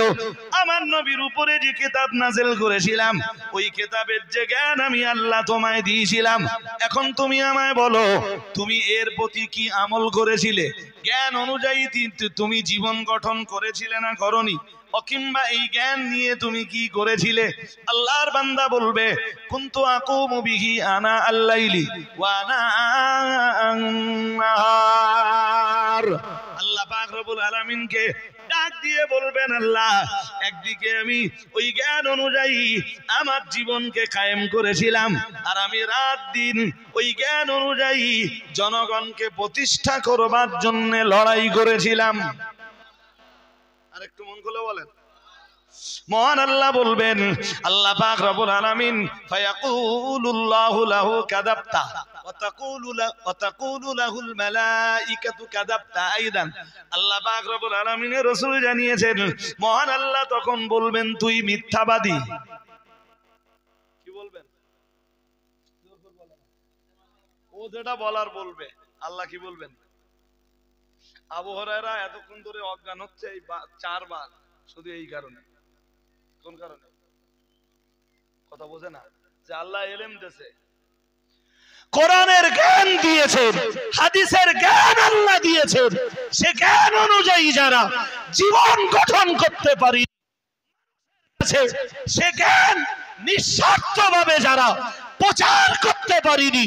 আমার নবীর উপরে যে কিতাব নাযিল করেছিলাম, ওই কিতাবের যে জ্ঞান আমি আল্লাহ তোমায় দিয়েছিলাম, এখন তুমি আমায় বলো তুমি এর প্রতি কি আমল করেছিলে? জ্ঞান অনুযায়ী তুমি জীবন গঠন করেছিলে না করনি? কিংবা এই জ্ঞান নিয়ে তুমি কি করেছিলে? আল্লাহর বান্দা বলবে কুনতু আকুমু বিহি আনা আল-লাইলি ওয়া আনা আন-নাহার। আল্লাহ পাক রব্বুল আলামিনকে ডাক দিয়ে বলবেন আল্লাহ, একদিকে আমি ওই জ্ঞান অনুযায়ী আমার জীবনকে কায়েম করেছিলাম, আর আমি রাত দিন ওই জ্ঞান অনুযায়ী জনগণকে প্রতিষ্ঠা করবার জন্য লড়াই করেছিলাম। আরেকটু মন খুলে বলেন। মহান আল্লাহ বলবেন, আল্লাহ পাক রব্বুল আলামিন ফায়াকুলুল্লাহু লাহু কাযাবতা ওয়া তাকুলু লাহুল মালাইকাতু কাযাবতা আইদান। আল্লাহ পাক রব্বুল আলামিনের রাসূল জানিয়েছেন, মহান আল্লাহ তখন বলবেন তুই মিথ্যাবাদী। কি বলবেন? ও যেটা বলার বলবে, আল্লাহ কি বলবেন? আবু হুরায়রা এতক্ষণ ধরে অজ্ঞান হচ্ছে এই 4 বার, শুধু এই কারণে। কোন কারণে? কথা বোঝে না যে আল্লাহ ইলম দিয়েছে, কোরআনের জ্ঞান দিয়েছেন, হাদিসের জ্ঞান আল্লাহ দিয়েছেন, সে জ্ঞান অনুযায়ী যারা জীবন গঠন করতে পারি, সে জ্ঞান নিঃস্বার্থভাবে যারা প্রচার করতে পারিনি,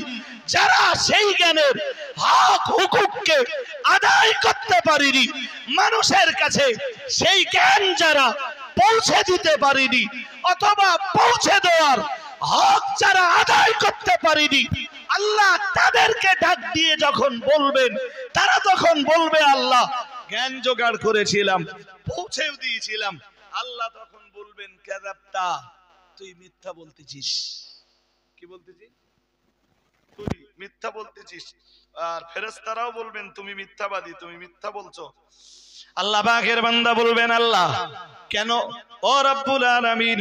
যারা সেই জ্ঞানের হক হুকুককে আদায় করতে পারিনি, মানুষের কাছে সেই জ্ঞান যারা পৌঁছে দিতে পারিনি, অথবা পৌঁছে দেওয়ার হক যারা আদায় করতে পারিনি, আল্লাহ তাদেরকে ডাক দিয়ে যখন বলবেন, তারা তখন বলবে আল্লাহ জ্ঞান জোগাড় করেছিলাম, পৌঁছেও দিয়েছিলাম। আল্লাহ তখন বলবেন কাযাবতা, তুই মিথ্যা বলতেছিস। কি বলতেছিস? তুই মিথ্যা বলতেছিস। আর ফেরেশতারাও বলবেন তুমি মিথ্যাবাদী, তুমি মিথ্যা বলছো। আল্লাহ পাকের বান্দা বলবেন আল্লাহ কেন? ও রব্বুল আলামিন,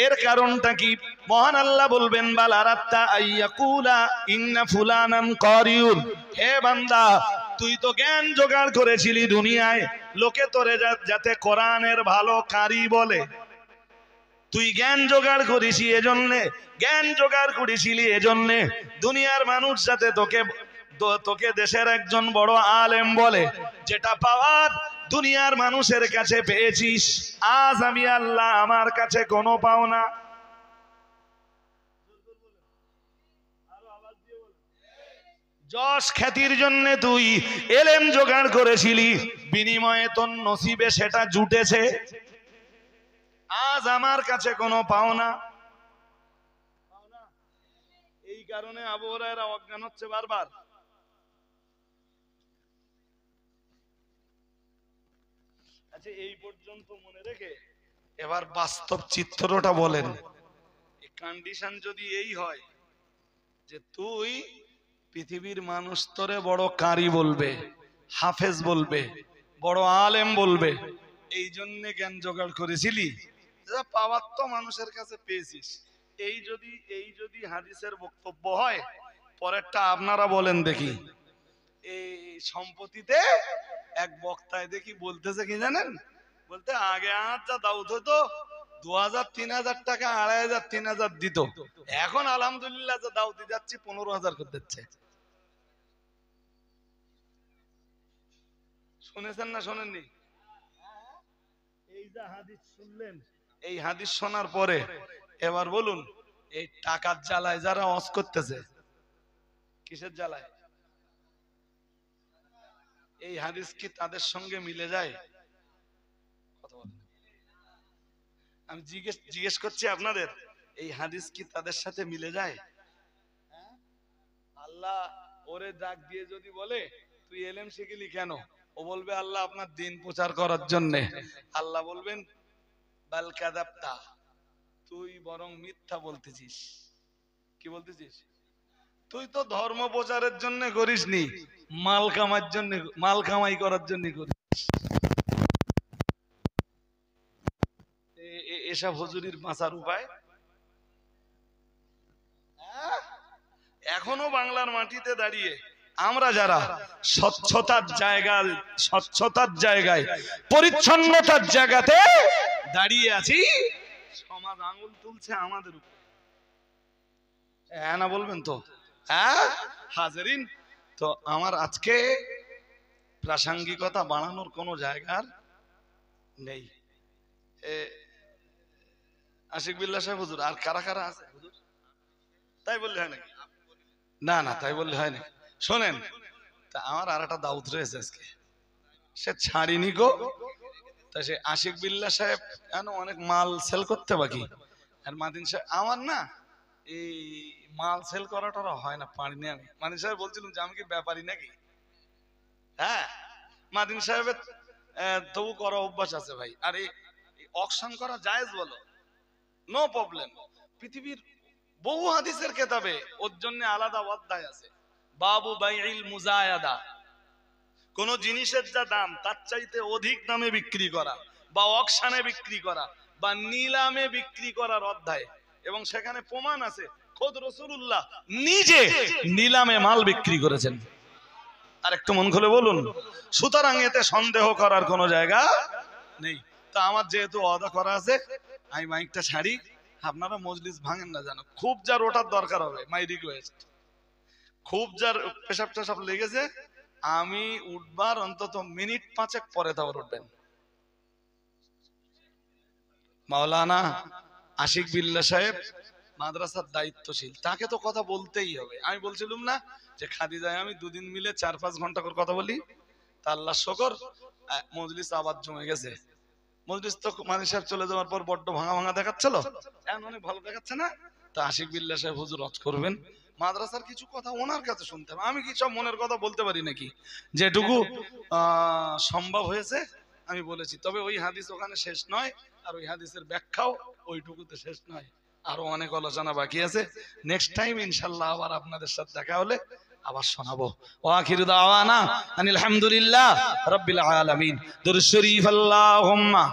এর কারণটা কি? মহান আল্লাহ বলবেন বাল আরাত্তা আইয়াকুলা ইন্না ফুলানান কারিউন, হে বান্দা তুই তো জ্ঞান জোগাড় করেছিলি দুনিয়ায়, লোকে তোরে যাতে কোরআনের ভালো কারি বলে। তুই জ্ঞান জোগাড় করেছি এজন্যে, জ্ঞান জোগাড় করেছিলি এজন্যে দুনিয়ার মানুষ যাতে তোকে দেশের একজন বড় আলেম বলে। যেটা পাওয়ার দুনিয়ার মানুষের কাছে পেয়েছিস, আজ আমি আল্লাহ আমার কাছে কোনো পাওনা। যশ খ্যাতির জন্য তুই এলেম জোগাড় করেছিলি, বিনিময়ে তোর নসিবে সেটা জুটেছে, আজ আমার কাছে কোনো পাওনা। এই কারণে আবু হুরায়রা অজ্ঞান হচ্ছে বারবার। আচ্ছা, এই পর্যন্ত মনে রেখে এবার বাস্তব চিত্রটা বলেন। কন্ডিশন যদি এই হয় যে তুই পৃথিবীর মানুষ তোরে বড় কারি বলবে, হাফেজ বলবে, বড় আলেম বলবে, এই জন্য জ্ঞান জোগাড় করেছিলি, পাওয়ার তো মানুষের কাছে পেয়েছিস, এই যদি হাদিসের বক্তব্য হয়, পরেরটা আপনারা বলেন দেখি। এই সম্পত্তিতে এক বক্তায় দেখি বলতেছে কি জানেন, বলতে আগে আর যা দাউদ হতো 2000 3000 টাকা 2500 3000 দিত, এখন আলহামদুলিল্লাহ যা দাউদি যাচ্ছি 15000 করে দিচ্ছে। শুনেছেন না শোনেননি? এই যে হাদিস শুনলেন, এই হাদিস শোনার পরে এবার বলুন, এই টাকার জ্বালায় যারা ওয়াজ করতেছে, কিসের জ্বালায়? এই হাদিস কি তাদের সঙ্গে মিলে যায়? কথা বলেন। আমি জিজ্ঞেস করছি আপনাদের, এই হাদিস কি তাদের সাথে মিলে যায়? আল্লাহ ওরে ডাক দিয়ে যদি বলে তুই এলেম শিখলি কেন, ও বলবে আল্লাহ আপনার দিন প্রচার করার জন্য। আল্লাহ বলবেন বাল কাযাবতা, তুই বরং মিথ্যা বলতেছিস। কি বলতেছিস? তুই তো ধর্ম প্রচারের জন্য করিসনি, মাল কামাই করার জন্য করিস। এসব হুজুরির বাঁচার উপায় এখনো বাংলার মাটিতে দাঁড়িয়ে আমরা যারা স্বচ্ছতার জায়গায় পরিচ্ছন্নতার জায়গাতে দাঁড়িয়ে আছি, সমাজ আঙুল তুলছে আমাদের উপর। হ্যাঁ না বলবেন তো? হ্যাঁ হাজারিন, তো আমার আজকে প্রাসঙ্গিকতা বাড়ানোর কোনো জায়গার নেই। আশিক বিল্লাহ সাহেব হুজুর আর কারা কারা আছে হুজুর? তাই বললে হয় নাকি? না না তাই বললে হয় না। শোনেন, তা আমার আর একটা দাউদ রয়েছে আজকে, সে ছাড়িনি গো। তা সে আশিক বিল্লাহ সাহেব কেন অনেক মাল সেল করতে বাকি, আর মাদিন সাহেব আমার না এই মাল সেল করাটা হয় না, পারিনি আমি। মাদিন সাহেব বলছিলাম যে আমি কি ব্যাপারী নাকি? হ্যাঁ, মাদিন সাহেবের তবু করা অভ্যাস আছে ভাই। আর এই অকশন করা জায়েজ বলো, নো প্রবলেম। পৃথিবীর বহু হাদিসের কিতাবে ওর জন্য আলাদা অধ্যায় আছে, বাবু বাইইল মুজায়াদা। কোন জিনিসের যা দাম তার চাইতে অধিক দামে বিক্রি করা, বা অকশনে বিক্রি করা, বা নিলামে বিক্রি করার অধ্যায়। এবং সেখানে প্রমাণ আছে খোদ রাসূলুল্লাহ নিজে নিলামে মাল বিক্রি করেছেন। আর একটু মন খুলে বলুন, সুতরাং এতে সন্দেহ করার কোনো জায়গা নেই। তা আমার যেহেতু ওয়াদা করা আছে, আমি মাইকটা ছাড়ি। আপনারা মজলিস ভাঙেন না জানো, খুব যার ওঠার দরকার হবে, মাই রিকোয়েস্ট, খুব যার পেশাব টেশাব লেগেছে, আমি উঠবার অন্তত মিনিট 5 পরে তারপর উঠবেন। মাওলানা আশিক বিল্লাহ সাহেব মাদ্রাসার দায়িত্বশীল, তাকে তো কথা বলতেই হবে। আমি বলছিলাম না যে খাদিজায় আমি 2 দিন মিলে 4-5 ঘন্টা করে কথা বলি, তা আল্লাহ শুকর মজলিস আবার জমে গেছে। মজলিস তো মানি সাহেব চলে যাওয়ার পর বড্ড ভাঙা ভাঙা দেখাচ্ছিল, এখন অনেক ভালো দেখাচ্ছে না। তা আশিক বিল্লাহ সাহেব হুজুর ওয়াজ করবেন, মাদ্রাসার কিছু কথা ওনার কাছে শুনতে হবে। আমি কি সব মনের কথা বলতে পারি নাকি? যেটুকু সম্ভব হয়েছে আমি বলেছি। তবে ওই হাদিস ওখানে শেষ নয়, আর ওই হাদিসের ব্যাখ্যাও ওইটুকুতে শেষ নয়, আরো অনেক আলোচনা বাকি আছে। নেক্সট টাইম ইনশাআল্লাহ আবার আপনাদের সাথে দেখা হলে আবার শোনাবো। ওয়া আখিরু দাওয়ানা আনিল হামদুলিল্লাহ রাব্বিল আলামিন। দুরূদ শরীফ আল্লাহুম্মা